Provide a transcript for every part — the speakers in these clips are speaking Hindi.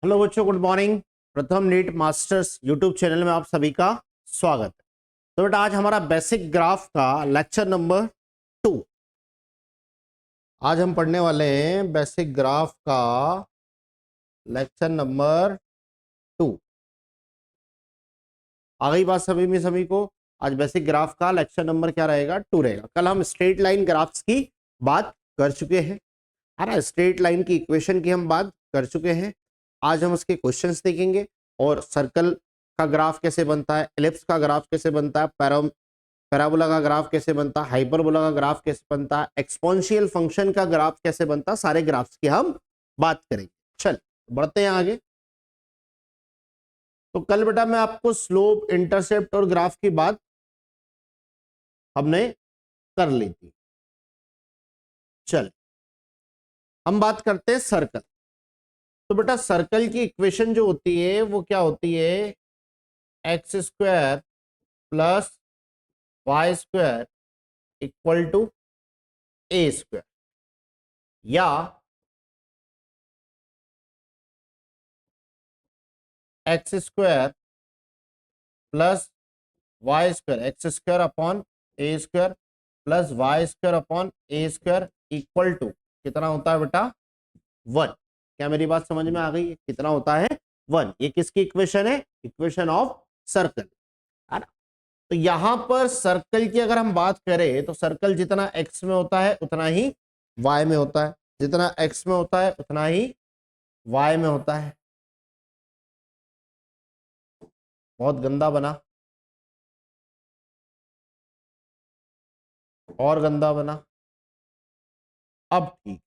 हेलो बच्चों, गुड मॉर्निंग। प्रथम नीट मास्टर्स यूट्यूब चैनल में आप सभी का स्वागत है। तो बेटा आज हमारा बेसिक ग्राफ का लेक्चर नंबर 2। आज हम पढ़ने वाले हैं बेसिक ग्राफ का लेक्चर नंबर 2। आ गई बात सभी में सभी को? आज बेसिक ग्राफ का लेक्चर नंबर क्या रहेगा? 2 रहेगा। कल हम स्ट्रेट लाइन ग्राफ्स की बात कर चुके हैं, है ना। स्ट्रेट लाइन की इक्वेशन की हम बात कर चुके हैं। आज हम उसके क्वेश्चंस देखेंगे और सर्कल का ग्राफ कैसे बनता है, एलिप्स का ग्राफ कैसे बनता है, पैराबोला का ग्राफ कैसे बनता है, हाइपरबोला का ग्राफ कैसे बनता है, एक्सपोनेंशियल फंक्शन का ग्राफ कैसे बनता है, सारे ग्राफ्स की हम बात करेंगे। चल बढ़ते हैं आगे। तो कल बेटा मैं आपको स्लोप, इंटरसेप्ट और ग्राफ की बात हमने कर ली थी। चल हम बात करते हैं सर्कल। तो बेटा सर्कल की इक्वेशन जो होती है वो क्या होती है? X square plus y square equal to a square, या x square plus y square, x square upon a square plus y square upon a square equal to कितना होता है बेटा? 1। क्या मेरी बात समझ में आ गई है? कितना होता है? 1। ये किसकी इक्वेशन है? इक्वेशन ऑफ सर्कल, है ना। तो यहां पर सर्कल की अगर हम बात करें तो सर्कल जितना एक्स में होता है उतना ही वाई में होता है, जितना एक्स में होता है उतना ही वाई में होता है। बहुत गंदा बना, और गंदा बना। अब ठीक है।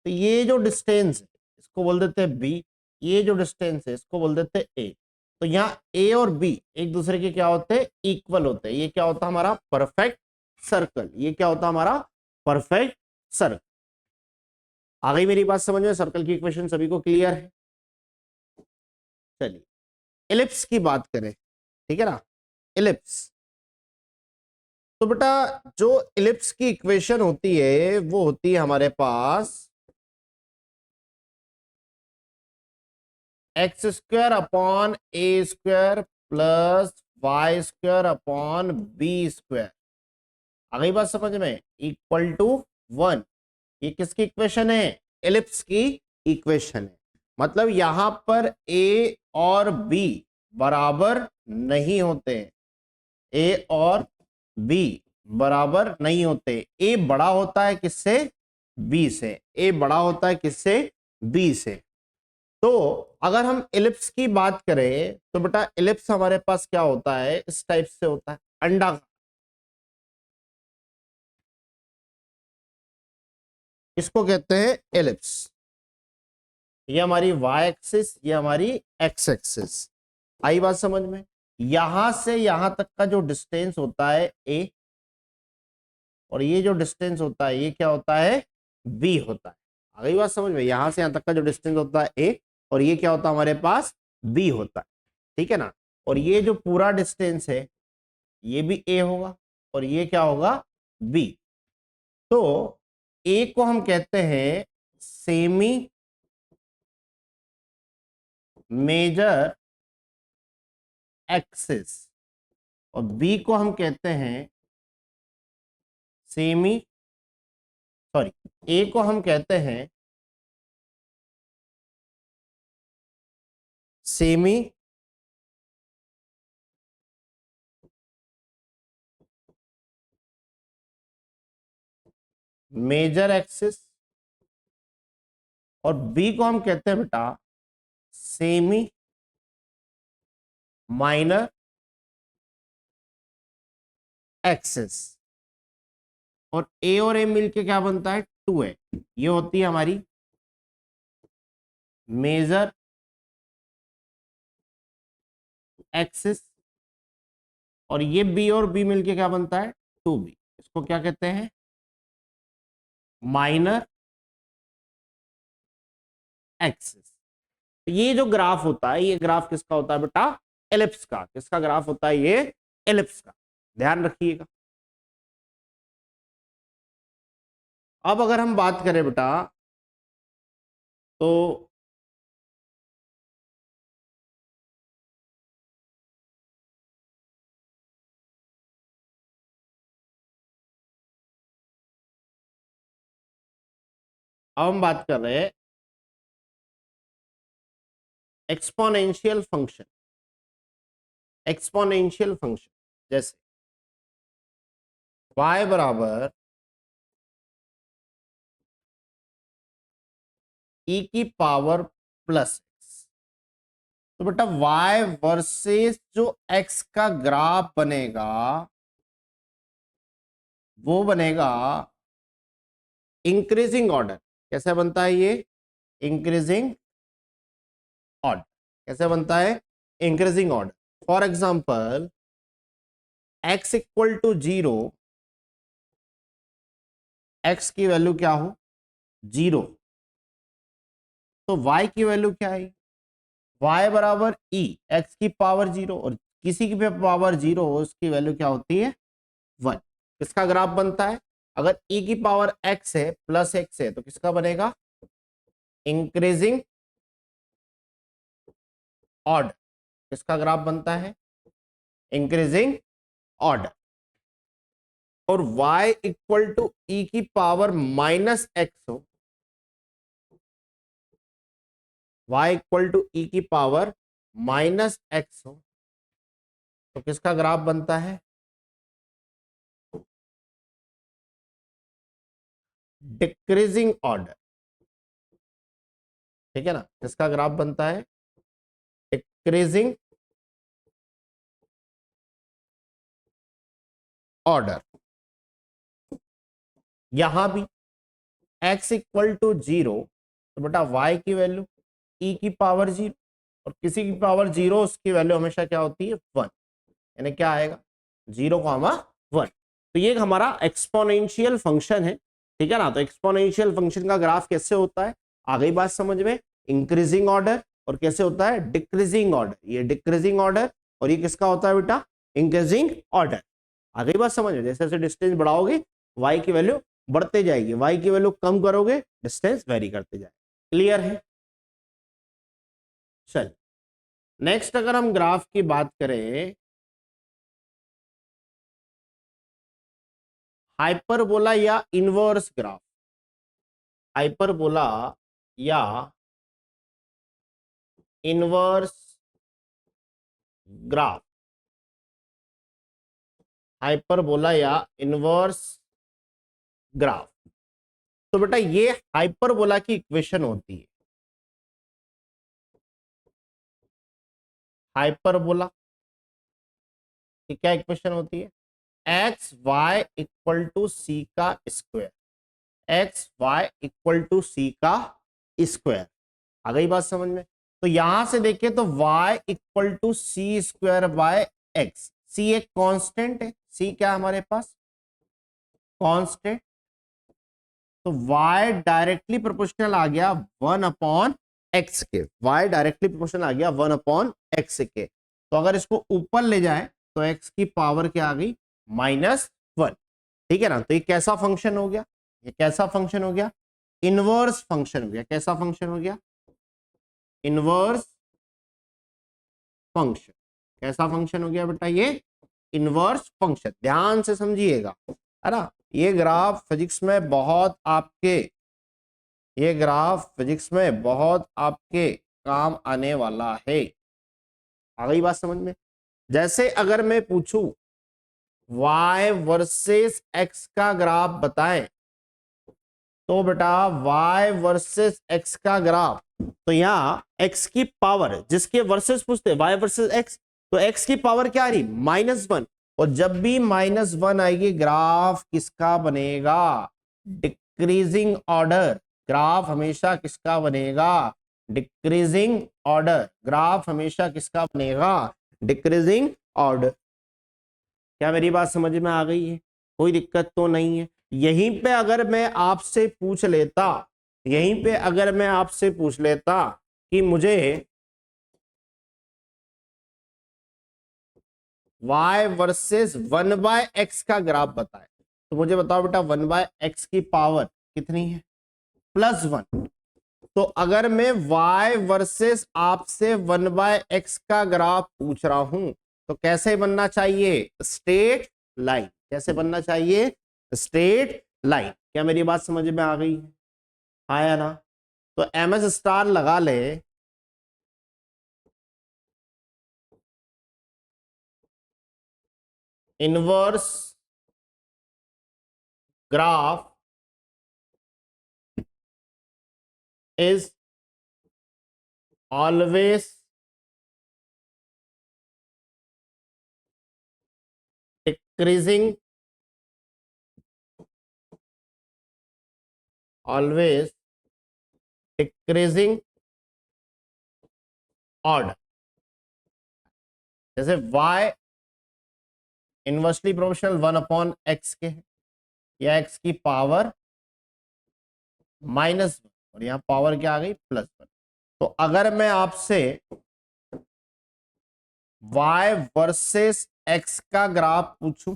तो ये जो डिस्टेंस है इसको बोल देते हैं बी, ये जो डिस्टेंस है इसको बोल देते हैं ए। तो यहाँ ए और बी एक दूसरे के क्या होते हैं? इक्वल होते हैं। ये क्या होता है? हमारा परफेक्ट सर्कल। ये क्या होता है? हमारा परफेक्ट सर्कल। आ गई मेरी बात समझ में? सर्कल की इक्वेशन सभी को क्लियर है? चलिए एलिप्स की बात करें, ठीक है ना। एलिप्स, तो बेटा जो एलिप्स की इक्वेशन होती है वो होती है हमारे पास x square upon a square plus y square upon b square. आ गई बात समझ में? Equal to 1। ये किसकी इक्वेशन है? एलिप्स की इक्वेशन है। मतलब यहां पर ए और बी बराबर नहीं होते हैं। ए और बी बराबर नहीं होते। ए बड़ा होता है किससे? बी से। ए बड़ा होता है किससे? बी से। तो अगर हम एलिप्स की बात करें तो बेटा एलिप्स हमारे पास क्या होता है? इस टाइप से होता है, अंडा। इसको कहते हैं एलिप्स। ये हमारी वाई एक्सिस, ये हमारी एक्स एक्सिस। आई बात समझ में? यहां से यहां तक का जो डिस्टेंस होता है ए, और ये जो डिस्टेंस होता है ये क्या होता है? बी होता है। आ गई बात समझ में? यहां से यहां तक का जो डिस्टेंस होता है ए, और ये क्या होता है हमारे पास? बी होता है, ठीक है ना। और ये जो पूरा डिस्टेंस है ये भी ए होगा, और ये क्या होगा? बी। तो ए को हम कहते हैं सेमी मेजर एक्सिस, और बी को हम कहते हैं सेमी, सॉरी, ए को हम कहते हैं सेमी मेजर एक्सिस, और बी को हम कहते हैं बेटा सेमी माइनर एक्सिस। और ए मिलके क्या बनता है? 2 है। ये होती है हमारी मेजर एक्सिस, और ये बी और बी मिलके क्या बनता है? 2b। इसको क्या कहते हैं? Minor axis. ये जो ग्राफ होता है ये ग्राफ किसका होता है बेटा? एलिप्स का। किसका ग्राफ होता है ये? एलिप्स का। ध्यान रखिएगा। अब अगर हम बात करें बेटा तो अब हम बात कर रहे हैं एक्सपोनेंशियल फंक्शन। एक्सपोनेंशियल फंक्शन जैसे y बराबर e की पावर प्लस एक्स। तो बेटा y वर्सेस जो x का ग्राफ बनेगा वो बनेगा इंक्रीजिंग ऑर्डर। कैसे बनता है ये? Increasing order. कैसे बनता है? Increasing order. For example x equal to 0, x की वैल्यू क्या हो? 0, तो y की वैल्यू क्या है? y बराबर e, x की पावर 0, और किसी की भी पावर 0 हो उसकी वैल्यू क्या होती है? 1। किसका ग्राफ बनता है? अगर e की पावर x है प्लस x है तो किसका बनेगा? Increasing order. किसका ग्राफ बनता है? Increasing order. और y इक्वल टू e की पावर माइनस एक्स हो, y इक्वल टू e की पावर माइनस एक्स हो तो किसका ग्राफ बनता है? Decreasing order. ठीक है ना? किसका ग्राफ बनता है? Decreasing order. यहां भी x इक्वल टू 0, तो बेटा y की वैल्यू e की पावर 0, और किसी की पावर 0 उसकी वैल्यू हमेशा क्या होती है? 1। यानी क्या आएगा? 0,1। तो ये हमारा एक्सपोनेंशियल फंक्शन है। ठीक है ना? तो एक्सपोनेंशियल फंक्शन का ग्राफ कैसे होता है? आ गई बात समझ में? Increasing order. और कैसे होता है? Decreasing order. ये डिक्रीजिंग ऑर्डर, और ये किसका होता है बेटा? Increasing order. आ गई बात समझ में? जैसे जैसे डिस्टेंस बढ़ाओगे y की वैल्यू बढ़ते जाएगी, y की वैल्यू कम करोगे डिस्टेंस वेरी करते जाएगा। क्लियर है? चल नेक्स्ट अगर हम ग्राफ की बात करें, हाइपरबोला या इनवर्स ग्राफ। हाइपरबोला या इनवर्स ग्राफ। हाइपरबोला या इनवर्स ग्राफ। तो बेटा ये हाइपरबोला की इक्वेशन होती है। हाइपरबोला की क्या इक्वेशन होती है? X y equal to c का square. X y equal to c का स्क्वायर। आ गई बात समझ में? तो यहां से देखिए तो y equal to C square by x. सी एक कांस्टेंट है। सी क्या हमारे पास? कांस्टेंट। तो y डायरेक्टली प्रोपोर्शनल आ गया 1/x के। y डायरेक्टली प्रोपोर्शनल आ गया 1/x के। तो अगर इसको ऊपर ले जाए तो x की पावर क्या आ गई? -1। ठीक है ना? तो ये कैसा फंक्शन हो गया? ये कैसा फंक्शन हो गया? इनवर्स फंक्शन हो गया। कैसा फंक्शन हो गया? Inverse function. कैसा फंक्शन हो गया बेटा? ये इनवर्स फंक्शन। ध्यान से समझिएगा, है ना? ये ग्राफ फिजिक्स में बहुत आपके, ये ग्राफ फिजिक्स में बहुत आपके काम आने वाला है। आ गई बात समझ में? जैसे अगर मैं पूछूं y वर्सेस x का ग्राफ बताएं, तो बेटा y वर्सेस x का ग्राफ, तो यहां x की पावर, जिसके वर्सेस पूछते y वर्सेस x, तो x की पावर क्या आ रही? -1। और जब भी -1 आएगी ग्राफ किसका बनेगा? Decreasing order. ग्राफ हमेशा किसका बनेगा? Decreasing order. ग्राफ हमेशा किसका बनेगा? Decreasing order. क्या मेरी बात समझ में आ गई है? कोई दिक्कत तो नहीं है? यहीं पे अगर मैं आपसे पूछ लेता, यहीं पे अगर मैं आपसे पूछ लेता कि मुझे y वर्सेस 1/x का ग्राफ बताए, तो मुझे बताओ बेटा 1/x की पावर कितनी है? +1। तो अगर मैं y वर्सेस आपसे 1/x का ग्राफ पूछ रहा हूं तो कैसे बनना चाहिए? Straight line. कैसे बनना चाहिए? Straight line. क्या मेरी बात समझ में आ गई? हाँ या ना? तो एमएस स्टार लगा ले, inverse graph is always decreasing, always decreasing odd. जैसे y inversely proportional 1 upon x के है, या x की पावर -1 और यहां पावर क्या आ गई +1। तो अगर मैं आपसे y वर्सेस x का ग्राफ पूछूं,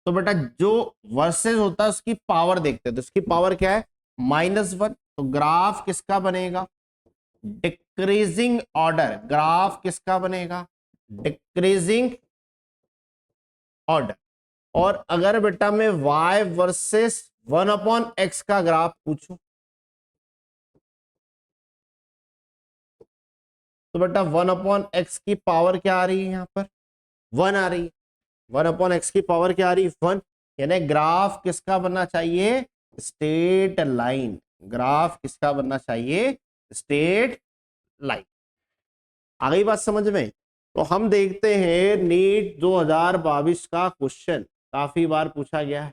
तो बेटा जो वर्सेस होता है उसकी पावर देखते हैं, तो उसकी पावर क्या है -1। तो ग्राफ किसका बनेगा, डिक्रीजिंग ऑर्डर। ग्राफ किसका बनेगा, डिक्रीजिंग ऑर्डर। और अगर बेटा मैं y वर्सेस 1 अपॉन x का ग्राफ पूछूं, तो बेटा 1 अपॉन x की पावर क्या आ रही है, यहां पर 1 आ रही है। 1 अपॉन x की पावर क्या आ रही है 1। यानी ग्राफ किसका बनना चाहिए, स्ट्रेट लाइन। ग्राफ किसका बनना चाहिए, स्ट्रेट लाइन। आ गई बात समझ में? तो हम देखते हैं नीट 2022 का क्वेश्चन काफी बार पूछा गया है।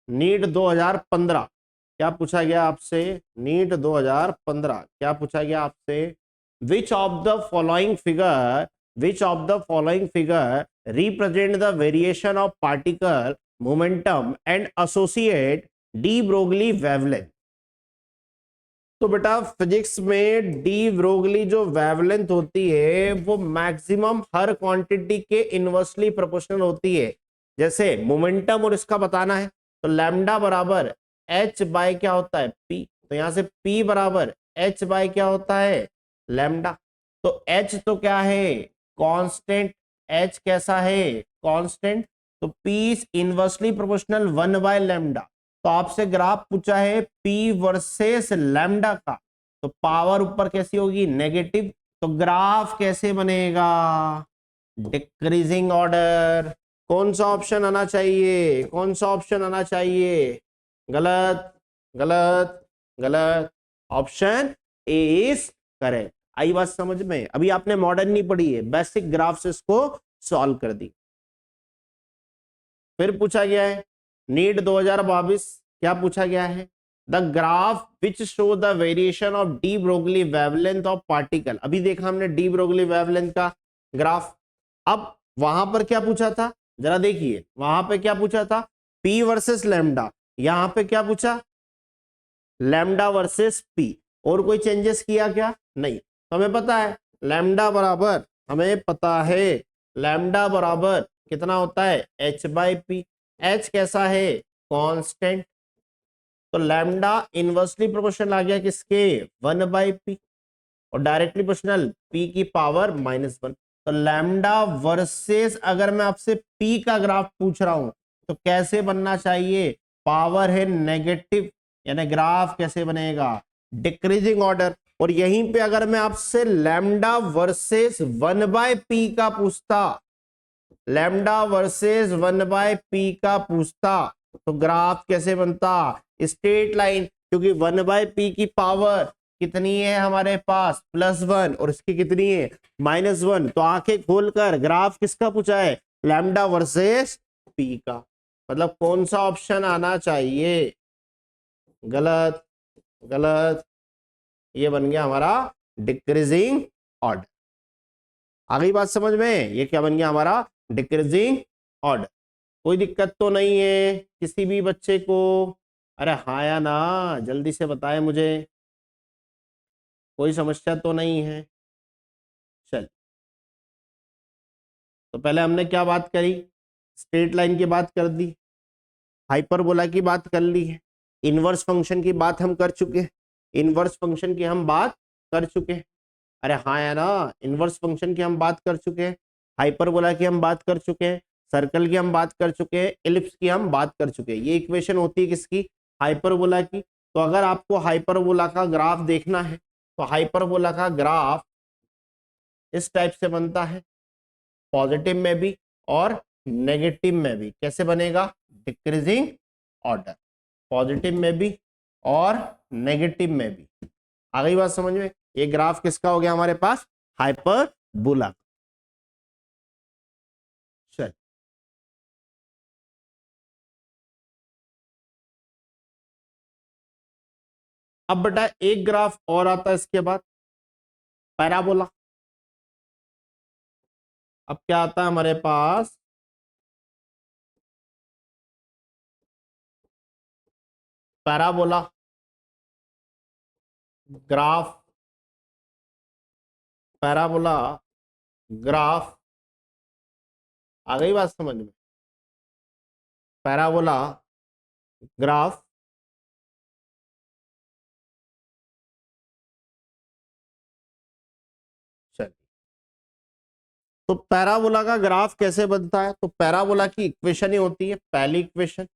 नीट 2015 क्या पूछा गया आपसे, नीट 2015 क्या पूछा गया आपसे, which of the following figure, which of the following figure represent the variation of particle momentum and associate D Broglie wavelength. तो बेटा फिजिक्स में डी ब्रोगली जो वेवलेंथ होती है वो मैक्सिमम हर क्वांटिटी के इनवर्सली प्रोपोर्शनल होती है। जैसे मोमेंटम और इसका बताना है, तो लैम्डा बराबर h बाय क्या होता है p। तो यहां से p बराबर h बाय क्या होता है लैम्डा। तो h तो क्या है कांस्टेंट, h कैसा है कांस्टेंट। तो p is inversely proportional 1 by lambda. तो आपसे ग्राफ पूछा है p वर्सेस लैम्डा का, तो पावर ऊपर कैसी होगी नेगेटिव। तो ग्राफ कैसे बनेगा, डिक्रीजिंग ऑर्डर। कौन सा ऑप्शन आना चाहिए, कौन सा ऑप्शन आना चाहिए, गलत गलत गलत। Option A is correct. आई बात समझ में? अभी आपने मॉडर्न नहीं पढ़ी है, बेसिक ग्राफ से इसको सॉल्व कर दी। फिर पूछा गया है नीट 2022 क्या पूछा गया है, the graph which show the variation of D Broglie wavelength of particle. अभी देखा हमने डी ब्रोगली वेवलेंथ का ग्राफ। अब वहां पर क्या पूछा था, जरा देखिए वहां पे क्या पूछा था P वर्सेस लैम्डा, यहां पे क्या पूछा लैम्डा वर्सेस P। और कोई चेंजेस किया क्या, नहीं। तो हमें पता है लैम्डा बराबर, हमें पता है लैम्डा बराबर कितना होता है h बाई पी। h कैसा है कांस्टेंट। तो लैम्डा इनवर्सली प्रोपोर्शनल आ गया किसके 1 बाई पी, और डायरेक्टली प्रोपोर्शनल p की पावर -1। तो लैम्डा वर्सेस अगर मैं आपसे p का ग्राफ पूछ रहा हूं तो कैसे बनना चाहिए, पावर है नेगेटिव, यानी ग्राफ कैसे बनेगा डिक्रीजिंग ऑर्डर। और यहीं पे अगर मैं आपसे लैम्डा वर्सेस 1 बाय पी का पूछता, लैम्डा वर्सेस 1 बाय पी का पूछता, तो ग्राफ कैसे बनता स्ट्रेट लाइन। क्योंकि 1 बाय पी की पावर कितनी है हमारे पास +1 और इसकी कितनी है -1। तो आंखें खोलकर ग्राफ किसका पूछा है लैम्डा वर्सेस पी का। मतलब कौन सा ऑप्शन आना चाहिए, गलत गलत। ये बन गया हमारा डिक्रीजिंग ऑर्डर। आ गई बात समझ में, ये क्या बन गया हमारा डिक्रीजिंग ऑर्डर। कोई दिक्कत तो नहीं है किसी भी बच्चे को, अरे हाँ या ना जल्दी से बताए मुझे, कोई समस्या तो नहीं है। चल तो पहले हमने क्या बात करी, स्ट्रेट लाइन की बात कर दी, हाइपरबोला की बात कर ली है, इनवर्स फंक्शन की बात हम कर चुके हैं, इनवर्स फंक्शन की हम बात कर चुके हैं। अरे हाँ या ना इनवर्स फंक्शन की हम बात कर चुके हैं, हाइपरबोला की हम बात कर चुके हैं। सर्कल की हम बात कर चुके हैं, एलिप्स की हम बात कर चुके हैं। ये इक्वेशन होती है किसकी? हाइपरबोला की। तो अगर आपको हाइपरबोला का ग्राफ देखना है तो हाइपरबोला का ग्राफ इस टाइप से बनता है, पॉजिटिव में भी और नेगेटिव में भी। कैसे बनेगा? डिक्रीजिंग ऑर्डर, पॉजिटिव में भी और नेगेटिव में भी। आ गई बात समझ में? ये ग्राफ किसका हो गया हमारे पास? हाइपरबोला। चल, अब बेटा एक ग्राफ और आता है इसके बाद, पैराबोला। अब क्या आता है हमारे पास? Parabola graph, parabola graph. आ गई बात समझ में? पैराबोला ग्राफ चल, तो पैराबोला का ग्राफ कैसे बनता है? तो पैराबोला की इक्वेशन ही होती है, पहली इक्वेशन,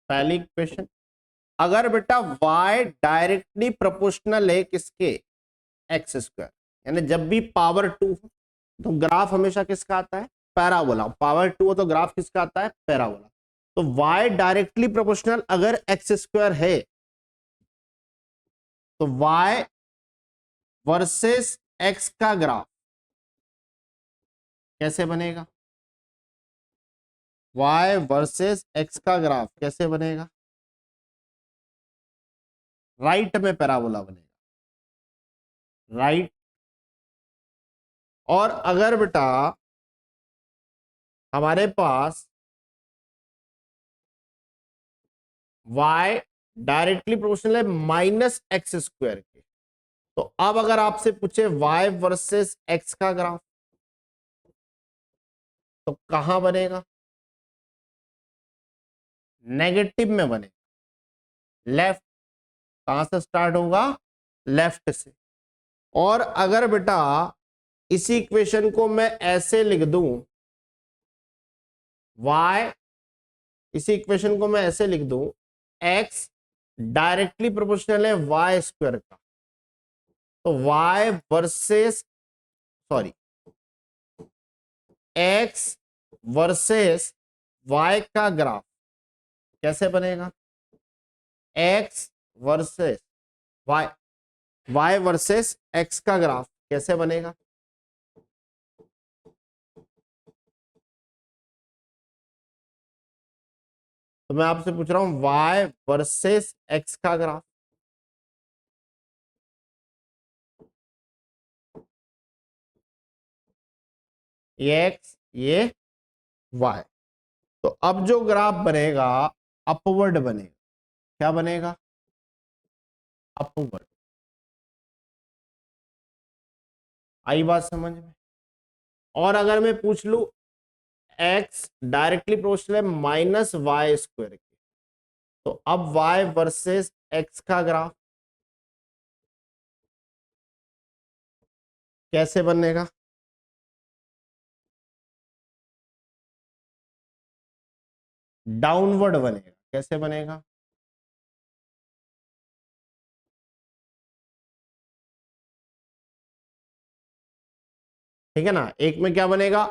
पहली इक्वेशन, अगर बेटा y डायरेक्टली प्रोपोर्शनल है किसके? एक्स स्क्वायर, यानी जब भी पावर 2 हो तो ग्राफ हमेशा किसका आता है? पैराबोला। पावर 2 हो तो ग्राफ किसका आता है? पैराबोला। तो y डायरेक्टली प्रोपोर्शनल अगर एक्स स्क्वायर है तो y वर्सेस x का ग्राफ कैसे बनेगा? y वर्सेस x का ग्राफ कैसे बनेगा? राइट में पैराबोला बनेगा, राइट। और अगर बेटा हमारे पास y डायरेक्टली प्रोपोर्शनल है माइनस एक्स स्क्वायर के, तो अब अगर आपसे पूछे y वर्सेस x का ग्राफ तो कहां बनेगा? नेगेटिव में बनेगा, लेफ्ट। कहां से स्टार्ट होगा? लेफ्ट से। और अगर बेटा इसी इक्वेशन को मैं ऐसे लिख दूं, y, इसी इक्वेशन को मैं ऐसे लिख दूं, x डायरेक्टली प्रोपोर्शनल है y स्क्वायर का, तो y versus, sorry, x versus y का ग्राफ कैसे बनेगा? x versus y, y versus x का ग्राफ कैसे बनेगा? तो मैं आपसे पूछ रहा हूं y वर्सेस x का ग्राफ। ये x, ये y। तो अब जो ग्राफ बनेगा अपवर्ड बनेगा। क्या बनेगा? अपवर्ड। आई बात समझ में? और अगर मैं पूछ लू x डायरेक्टली प्रोपोर्शनल है माइनस वाई स्क्वायर के, तो अब y वर्सेस x का ग्राफ कैसे बनेगा? डाउनवर्ड बनेगा। कैसे बनेगा? ठीक है ना? एक में क्या बनेगा?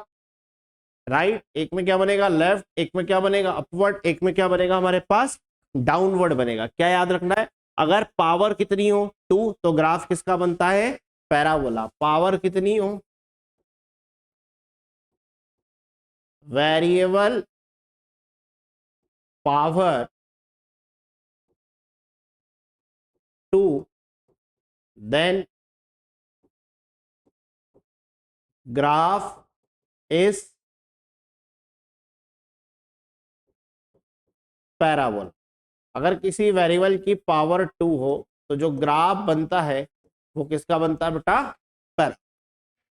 राइट, एक में क्या बनेगा? लेफ्ट, एक में क्या बनेगा? अपवर्ड, एक में क्या बनेगा हमारे पास? डाउनवर्ड बनेगा। क्या याद रखना है? अगर पावर कितनी हो 2 तो ग्राफ किसका बनता है? पैराबोला। पावर कितनी हो? Variable power 2, then graph is parabola. अगर किसी वेरिएबल की पावर 2 हो तो जो ग्राफ बनता है वो किसका बनता है बेटा? पैरा।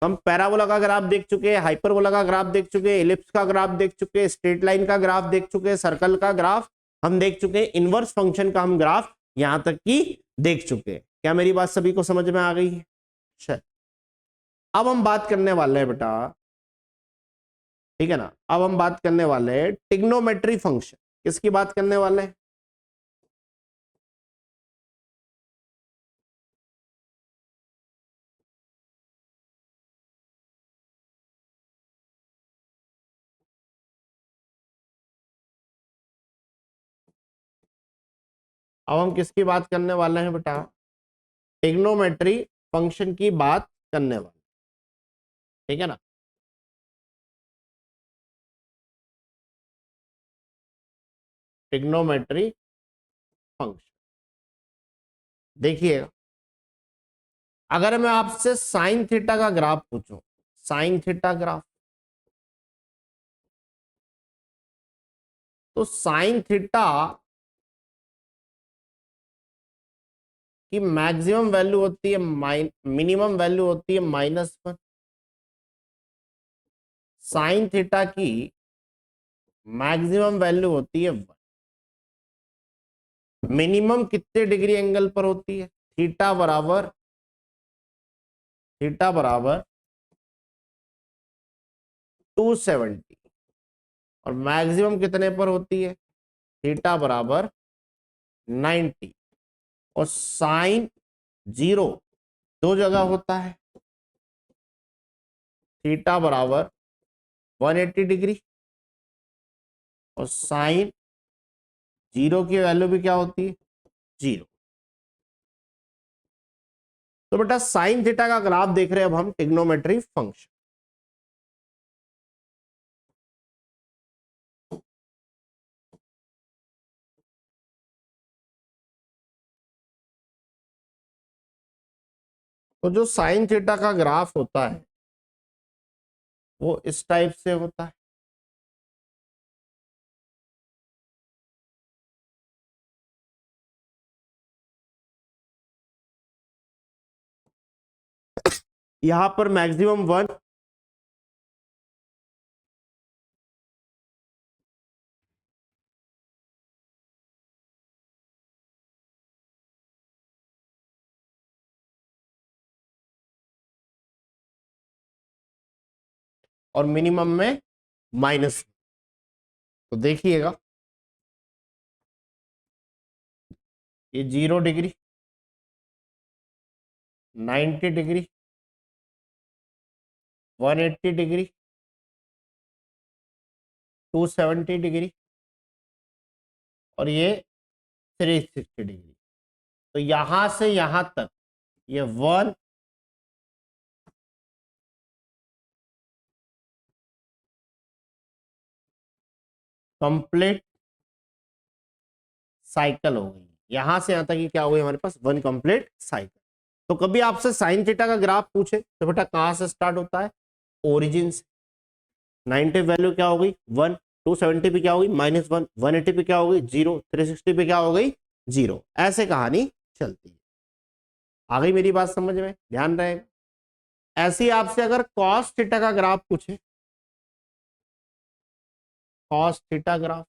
हम पैराबोला का ग्राफ देख चुके हैं, हाइपरबोला का ग्राफ देख चुके हैं, एलिप्स का ग्राफ देख चुके हैं, स्ट्रेट लाइन का ग्राफ देख चुके हैं, सर्कल का ग्राफ हम देख चुके हैं, इनवर्स फंक्शन का हम ग्राफ यहां तक की देख चुके हैं। क्या मेरी बात सभी को समझ में आ गई है? चल, अब हम बात करने वाले हैं बेटा ठीक है ना। अब हम बात करने वाले हैं ट्रिग्नोमेट्री फंक्शन। किसकी बात करने वाले हैं? अब हम किसकी बात करने वाले हैं बेटा? ट्रिग्नोमेट्री फंक्शन की बात करने वाले, ठीक है ना। ट्रिग्नोमेट्री फंक्शन देखिएगा, अगर मैं आपसे साइन थीटा का ग्राफ पूछूं, साइन थीटा ग्राफ, तो साइन थीटा की मैक्सिमम वैल्यू होती है मिनिमम वैल्यू होती है -1। साइन थीटा की मैक्सिमम वैल्यू होती है 1। मिनिमम कितने डिग्री एंगल पर होती है? थीटा बराबर 270। और मैक्सिमम कितने पर होती है? थीटा बराबर 90। और साइन 0 दो जगह होता है, थीटा बराबर 180 डिग्री, और साइन 0 की वैल्यू भी क्या होती है? 0। तो बेटा साइन थीटा का ग्राफ देख रहे हैं अब हम ट्रिग्नोमेट्री फंक्शन। तो जो साइन थीटा का ग्राफ होता है वो इस टाइप से होता है। यहां पर मैक्सिमम 1, और मिनिमम में -। तो देखिएगा, ये 0 डिग्री, 90 डिग्री, 180 डिग्री, 270 डिग्री, और ये 360 डिग्री। तो यहां से यहां तक ये 1 कंप्लीट साइकिल हो गई। यहां से यहां तक ये क्या हो गई हमारे पास? 1 कंप्लीट साइकिल। तो कभी आपसे साइन थीटा का ग्राफ पूछे तो बेटा कहां से स्टार्ट होता है? ओरिजिन से। 90 वैल्यू क्या हो गई? 1। 270 पे क्या होगी? -1। 180 पे क्या हो गई? 0। 360 पे क्या हो गई? 0। ऐसे कहानी चलती है। आ गई मेरी बात समझ में? ध्यान रहेगा। ऐसी आपसे अगर कॉस थीटा का ग्राफ पूछे, कॉस थीटा ग्राफ,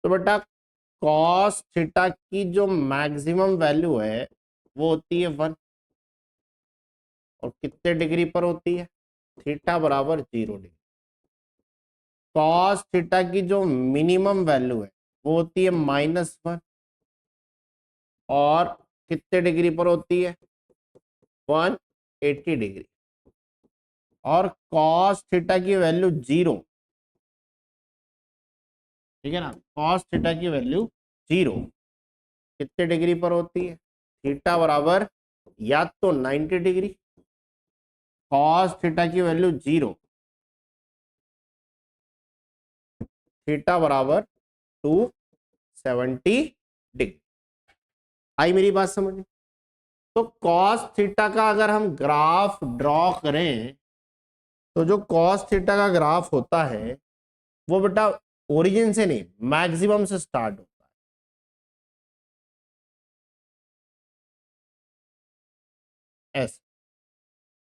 तो बेटा कॉस थीटा की जो मैक्सिमम वैल्यू है वो होती है 1। और कितने डिग्री पर होती है? थीटा बराबर 0 डिग्री। कॉस थीटा की जो मिनिमम वैल्यू है वो होती है -1। और कितने डिग्री पर होती है? 180 डिग्री। और कॉस थीटा की वैल्यू 0, ठीक है ना। कॉस थीटा की वैल्यू 0 कितने डिग्री पर होती है? थीटा बराबर या तो 90 डिग्री, कॉस थीटा की वैल्यू 0, थीटा बराबर 270 डिग्री। आई मेरी बात समझ में? तो कॉस थीटा का अगर हम ग्राफ ड्रॉ करें, तो जो कॉस थीटा का ग्राफ होता है वो बेटा ओरिजिन से नहीं, मैक्सिमम से स्टार्ट होता है ऐसे।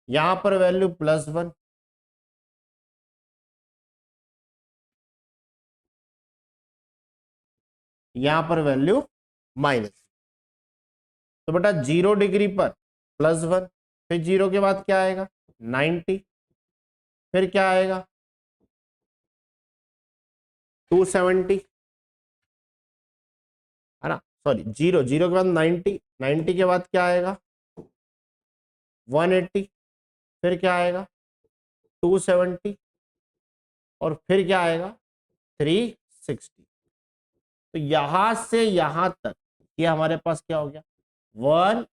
यहां पर वैल्यू +1, यहां पर वैल्यू -। तो बेटा 0 डिग्री पर +1, फिर 0 के बाद क्या आएगा? 90। फिर क्या आएगा 270, है ना, सॉरी 0, 0 के बाद 90, 90 के बाद क्या आएगा 180, फिर क्या आएगा 270, और फिर क्या आएगा 360। तो यहां से यहां तक ये हमारे पास क्या हो गया, वन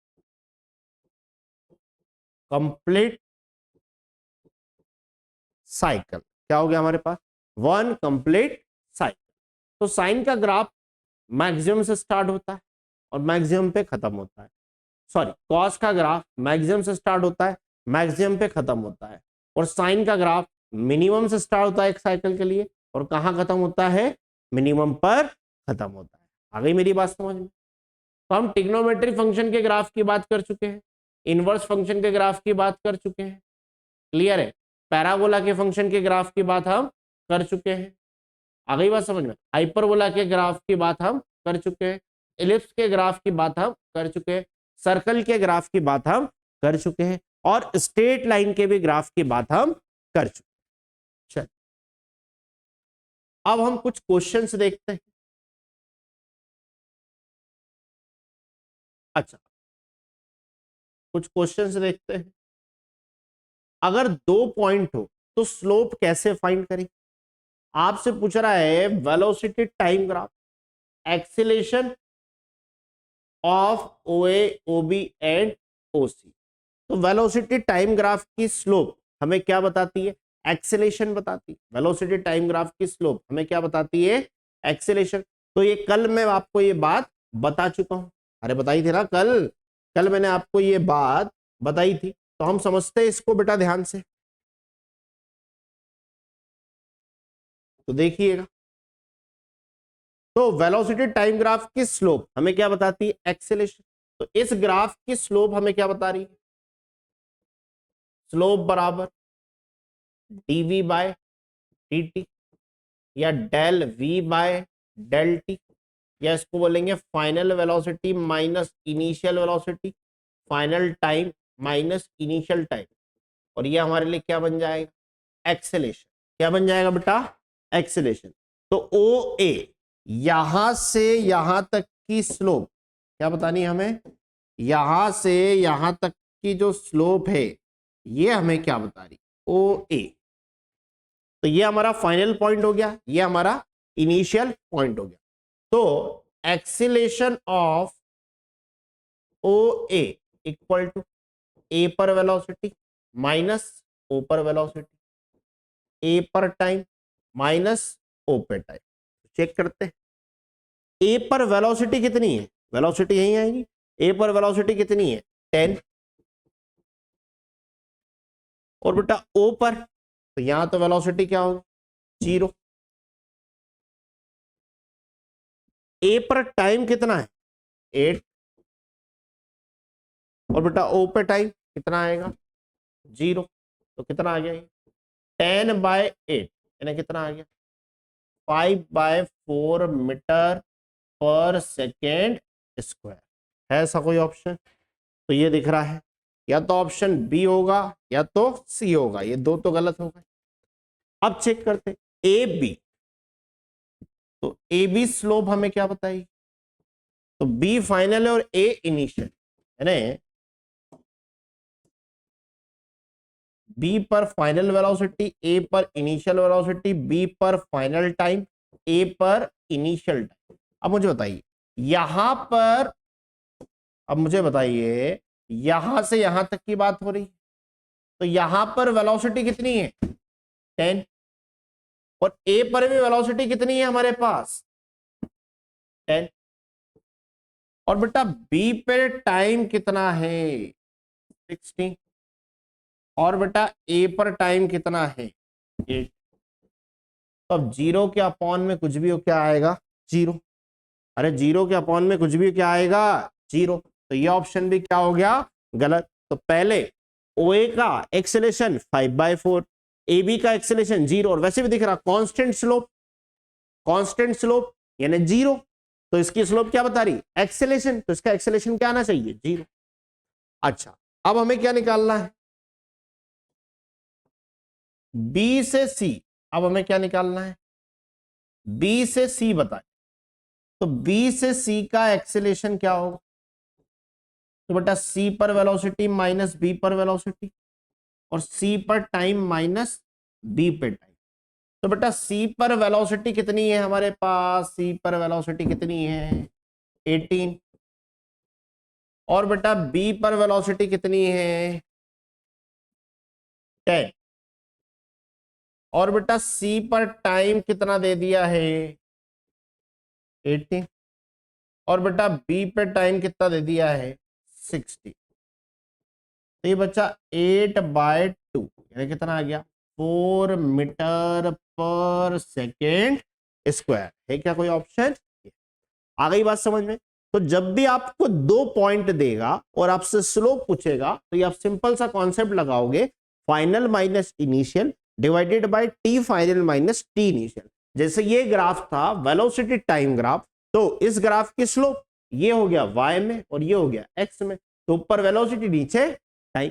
कंप्लीट साइकिल। क्या हो गया हमारे पास, वन कंप्लीट साइकिल। तो साइन का ग्राफ मैक्सिमम से स्टार्ट होता है और मैक्सिमम पे खत्म होता है, सॉरी कॉस का ग्राफ मैक्सिमम से स्टार्ट होता है, मैक्सिमम पे खत्म होता है, और साइन का ग्राफ मिनिमम से स्टार्ट होता है एक साइकिल के लिए और कहां खत्म होता है, मिनिमम पर खत्म होता है। आ गई मेरी बात समझ में। तो हम ट्रिग्नोमेट्री फंक्शन के ग्राफ की बात कर चुके हैं, इनवर्स फंक्शन के ग्राफ की बात कर चुके हैं, क्लियर है, पैराबोला के फंक्शन के ग्राफ की बात हम कर चुके हैं, आ गई बात समझ में, हाइपरबोला के ग्राफ की बात हम कर चुके हैं, एलिप्स के ग्राफ की बात हम कर चुके हैं, सर्कल के ग्राफ की बात हम कर चुके हैं, और स्ट्रेट लाइन के भी ग्राफ की बात हम कर चुके हैं। चल अब हम कुछ क्वेश्चंस देखते हैं। अच्छा, कुछ क्वेश्चंस देखते हैं। अगर 2 पॉइंट हो तो स्लोप कैसे फाइंड करें। आपसे पूछ रहा है velocity time graph, acceleration of ओए ओबी एंड ओसी। तो वेलोसिटी टाइम ग्राफ की स्लोप हमें क्या बताती है, एक्सेलेरेशन बताती है। वेलोसिटी टाइम ग्राफ की स्लोप हमें क्या बताती है, एक्सेलेरेशन। तो ये कल मैं आपको ये बात बता चुका हूं, अरे बताई थी ना कल, कल मैंने आपको ये बात बताई थी। तो हम समझते हैं इसको बेटा ध्यान से, तो देखिएगा। तो वेलोसिटी टाइम ग्राफ की स्लोप हमें क्या बताती है, एक्सेलेरेशन। तो इस ग्राफ की स्लोप हमें क्या बता रही है, स्लोप बराबर डीवी बाय dt, या del v by del t, या इसको बोलेंगे final velocity minus initial velocity, final time minus initial time, और ये हमारे लिए क्या बन जाएगा, एक्सेलेरेशन। क्या बन जाएगा बेटा, एक्सेलेरेशन। तो ओ ए यहां से यहां तक की स्लोप क्या बतानी है हमें, यहां से यहां तक की जो स्लोप है ये हमें क्या बता रही, ओ ए। तो ये हमारा फाइनल पॉइंट हो गया, ये हमारा इनिशियल पॉइंट हो गया। तो acceleration of O A equal to A पर वेलोसिटी माइनस ओ पर वेलोसिटी, ए पर टाइम माइनस ओ पर टाइम। चेक करते हैं, ए पर वेलोसिटी कितनी है, वेलोसिटी यही आएगी, ए पर वेलोसिटी कितनी है 10, और बेटा ओ पर, तो यहां तो वेलोसिटी क्या होगी 0। ए पर टाइम कितना है 8, और बेटा ओ पे टाइम कितना आएगा 0। तो कितना आ गया, 10/8 यानी कितना आ गया 5/4 मीटर पर सेकेंड स्क्वायर। है ऐसा कोई ऑप्शन, तो ये दिख रहा है, या तो ऑप्शन बी होगा या तो सी होगा, ये दो तो गलत हो गए। अब चेक करते ए बी, तो ए बी स्लोप हमें क्या बताई, तो बी फाइनल है और ए इनिशियल, यानी बी पर फाइनल वेलोसिटी, ए पर इनिशियल वेलोसिटी, बी पर फाइनल टाइम, ए पर इनिशियल टाइम। अब मुझे बताइए यहां पर, अब मुझे बताइए यहां से यहां तक की बात हो रही, तो यहां पर वेलोसिटी कितनी है 10, और ए पर भी वेलोसिटी कितनी है हमारे पास 10, और बेटा बी पे टाइम कितना है 16, और बेटा ए पर टाइम कितना है 8। तो अब 0 के अपॉन में कुछ भी हो क्या आएगा 0, अरे 0 के अपॉन में कुछ भी क्या आएगा 0। तो ये ऑप्शन भी क्या हो गया गलत। तो पहले OA का एक्सेलेरेशन 5/4, AB का एक्सेलेरेशन 0, और वैसे भी दिख रहा कांस्टेंट स्लोप, कांस्टेंट स्लोप यानी 0, तो इसकी स्लोप क्या बता रही एक्सेलेरेशन, तो इसका एक्सेलेरेशन क्या आना चाहिए 0। अच्छा, अब हमें क्या निकालना है, बी से सी, अब हमें क्या निकालना है, बी से सी बताए, तो बी से सी का एक्सेलेरेशन क्या होगा, तो बेटा सी पर वेलोसिटी माइनस बी पर वेलोसिटी, और सी पर टाइम माइनस बी पे टाइम। तो बेटा सी पर वेलोसिटी कितनी है हमारे पास, सी पर वेलोसिटी कितनी है 18, और बेटा बी पर वेलोसिटी कितनी है 10, और बेटा सी पर टाइम कितना दे दिया है 18, और बेटा बी पे टाइम कितना दे दिया है 60। तो ये बच्चा 8/2 यानी कितना आ गया 4 मीटर पर सेकेंड स्क्वायर है क्या कोई ऑप्शन, आ गई बात समझ में। तो जब भी आपको दो पॉइंट देगा और आपसे स्लोप पूछेगा तो ये आप सिंपल सा कॉन्सेप्ट लगाओगे, final minus initial divided by T final minus T initial. जैसे ये ग्राफ था वेलोसिटी टाइम ग्राफ, तो इस ग्राफ की स्लोप ये हो गया y में और ये हो गया x में, तो ऊपर वेलोसिटी नीचे टाइम।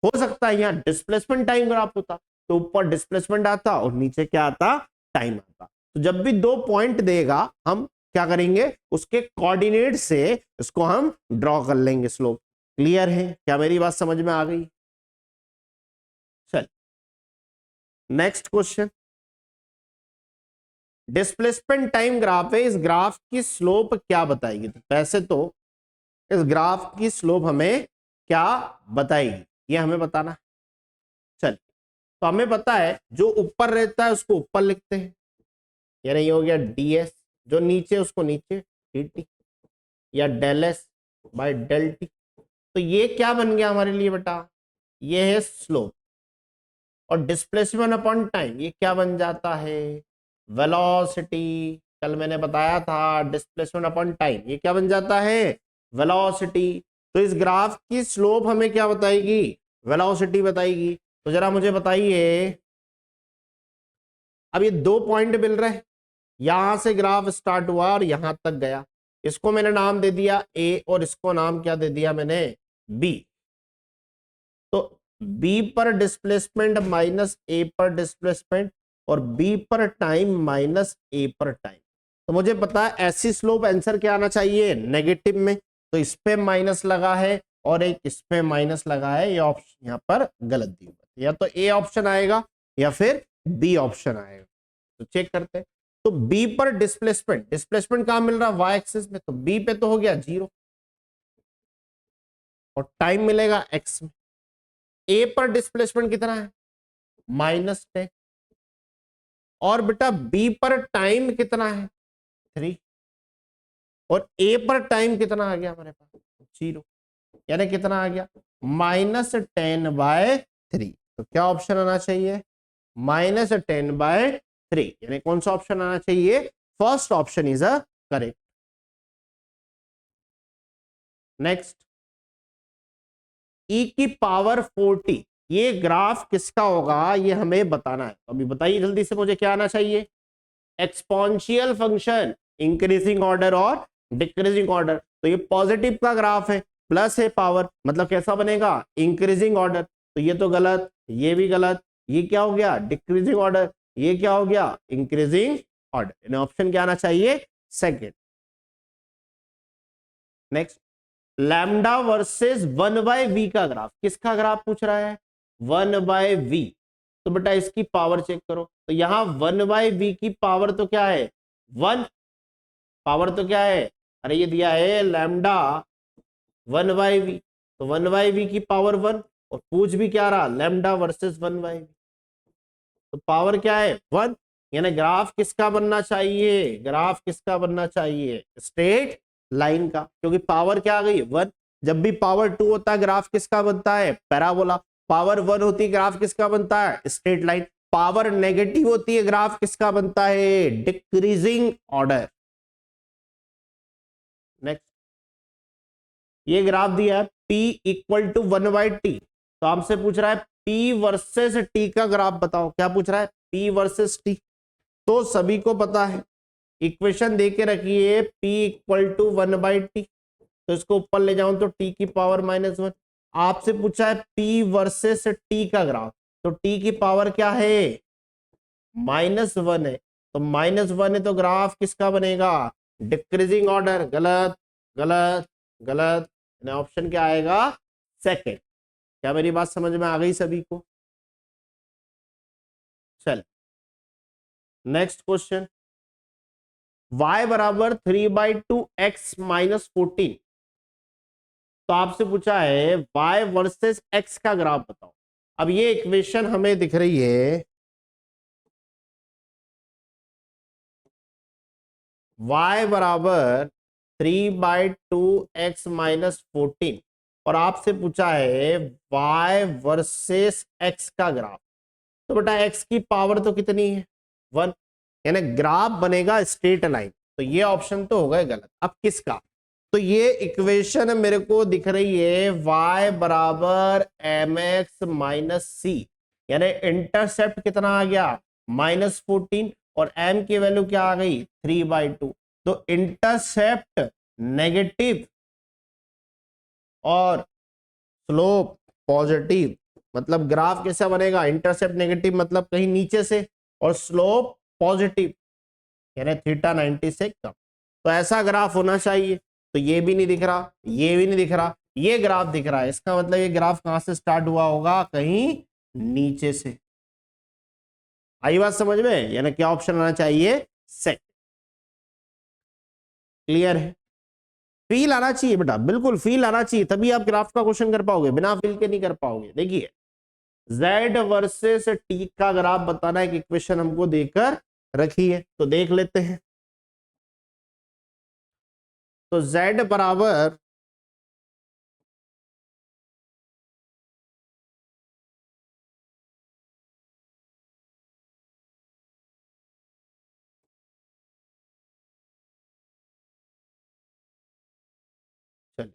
हो सकता है यहाँ डिस्प्लेसमेंट टाइम ग्राफ होता तो ऊपर डिस्प्लेसमेंट आता और नीचे क्या आता टाइम आता। तो जब भी दो पॉइंट देगा हम क्या करेंगे, उसके कोऑर्डिनेट से इसको हम ड्रॉ कर लेंगे स्लोप। क्लियर है क्या, मेरी बात समझ में आ गई। चल next question, displacement time graph है, इस ग्राफ की स्लोप क्या बताएगी, तो वैसे तो इस ग्राफ की स्लोप हमें क्या बताएगी ये हमें बताना। चल तो हमें पता है जो ऊपर रहता है उसको ऊपर लिखते हैं, यानी ये हो गया ds, जो नीचे उसको नीचे dt, या del s by del t. तो ये क्या बन गया हमारे लिए बेटा, ये है स्लोप, और डिस्प्लेसमेंट अपॉन टाइम ये क्या बन जाता है वेलोसिटी। कल मैंने बताया था डिस्प्लेसमेंट अपॉन टाइम ये क्या बन जाता है वेलोसिटी। तो इस ग्राफ की स्लोप हमें क्या बताएगी, वेलोसिटी बताएगी। तो जरा मुझे बताइए, अब ये दो पॉइंट मिल रहे हैं, यहां से ग्राफ स्टार्ट हुआ और यहां तक गया, इसको मैंने नाम दे दिया ए और इसको नाम क्या दे दिया मैंने बी। तो बी पर डिस्प्लेसमेंट माइनस ए पर डिस्प्लेसमेंट, और बी पर टाइम माइनस ए पर टाइम। तो मुझे पता है ऐसी स्लोप आंसर क्या आना चाहिए नेगेटिव में, तो इस पे माइनस लगा है और एक इस पे माइनस लगा है, ये ऑप्शन यहाँ पर गलत दी हुई है, या तो ए ऑप्शन आएगा या फिर बी ऑप्शन आएगा। तो चेक करते हैं, तो बी पर डिस्प्लेसमेंट, डिस्प्लेसमेंट कहां मिल रहा है वाई एक्सिस में, तो बी पे तो हो गया 0 और टाइम मिलेगा एक्स में। ए पर डिस्प्लेसमेंट कितना है -10, और बेटा बी पर टाइम कितना है 3, और ए पर टाइम कितना आ गया हमारे पास 0, यानी कितना आ गया -10/3। तो क्या ऑप्शन आना चाहिए -10/3, यानी कौन सा ऑप्शन आना चाहिए, first option is a correct. Next, e की पावर 40 ये ग्राफ किसका होगा ये हमें बताना है। अभी बताइए जल्दी से, मुझे क्या आना चाहिए, एक्सपोनेंशियल फंक्शन इंक्रीजिंग ऑर्डर और डिक्रीजिंग ऑर्डर। तो ये पॉजिटिव का ग्राफ है, प्लस है पावर, मतलब कैसा बनेगा इंक्रीजिंग ऑर्डर। तो ये तो गलत, ये भी गलत, ये क्या हो गया डिक्रीजिंग ऑर्डर, ये क्या हो गया इंक्रीजिंग ऑर्डर। ऑप्शन क्या आना चाहिए second. Next, lambda versus 1/v का ग्राफ, किसका ग्राफ पूछ रहा है 1/v। तो बेटा इसकी पावर चेक करो, तो यहां 1/v की पावर तो क्या है 1, पावर तो क्या है, अरे ये दिया है लैम्डा 1/v, तो 1/v की पावर 1, और पूछ भी क्या रहा लैम्डा वर्सेस 1/v, तो पावर क्या है 1, यानी ग्राफ किसका बनना चाहिए, ग्राफ किसका बनना चाहिए स्ट्रेट लाइन का, क्योंकि पावर क्या आ गई 1। जब भी पावर 2 होता है ग्राफ किसका बनता है पैराबोला, पावर 1 होती है ग्राफ किसका बनता है स्ट्रेट लाइन, पावर नेगेटिव होती है ग्राफ किसका बनता है डिक्रीजिंग ऑर्डर। नेक्स्ट, ये ग्राफ दिया है P इक्वल टू 1/t, तो आपसे पूछ रहा है P वर्सेस T का ग्राफ बताओ, क्या पूछ रहा है P वर्सेस T। तो सभी को पता है इक्वेशन दे के रखिए P इक्वल टू 1/t, तो इसको ऊपर ले जाऊं तो T की पावर -1। आपसे पूछा है P वर्सेस T का ग्राफ, तो टी की पावर क्या है, -1 है, तो -1 है तो ग्राफ किसका बनेगा, डिक्रीजिंग ऑर्डर। गलत गलत गलत, ऑप्शन क्या आएगा, सेकंड। क्या मेरी बात समझ में आ गई सभी को? चल नेक्स्ट क्वेश्चन, y बराबर 3/2x-14। तो आपसे पूछा है y वर्सेस x का ग्राफ बताओ। अब ये इक्वेशन हमें दिख रही है y बराबर 3/2x-14 और आपसे पूछा है y वर्सेस x का ग्राफ। तो बेटा x की पावर तो कितनी है, 1, यानी ग्राफ बनेगा स्ट्रेट लाइन। तो ये ऑप्शन तो हो गए गलत। अब किसका, तो ये इक्वेशन मेरे को दिख रही है y बराबर mx-c, यानी इंटरसेप्ट कितना आ गया, -14 और m की वैल्यू क्या आ गई, 3/2। तो इंटरसेप्ट नेगेटिव और स्लोप पॉजिटिव, मतलब ग्राफ कैसा बनेगा, इंटरसेप्ट नेगेटिव मतलब कहीं नीचे से, और स्लोप पॉजिटिव यानी थीटा 90 से कम। तो ऐसा ग्राफ होना चाहिए। तो ये भी नहीं दिख रहा, ये भी नहीं दिख रहा, ये ग्राफ दिख रहा है। इसका मतलब ये ग्राफ कहां से स्टार्ट हुआ होगा, कहीं नीचे से। आई बात समझ में, यानी क्या ऑप्शन आना चाहिए, सेकंड। क्लियर है? फील आना चाहिए बेटा, बिल्कुल फील आना चाहिए, तभी आप ग्राफ का क्वेश्चन कर पाओगे, बिना फील के नहीं कर पाओगे। देखिए z वर्सेस t का ग्राफ बताना एक इक्वेशन हमको देकर रखी है, तो देख लेते हैं। तो z बराबर चलिए,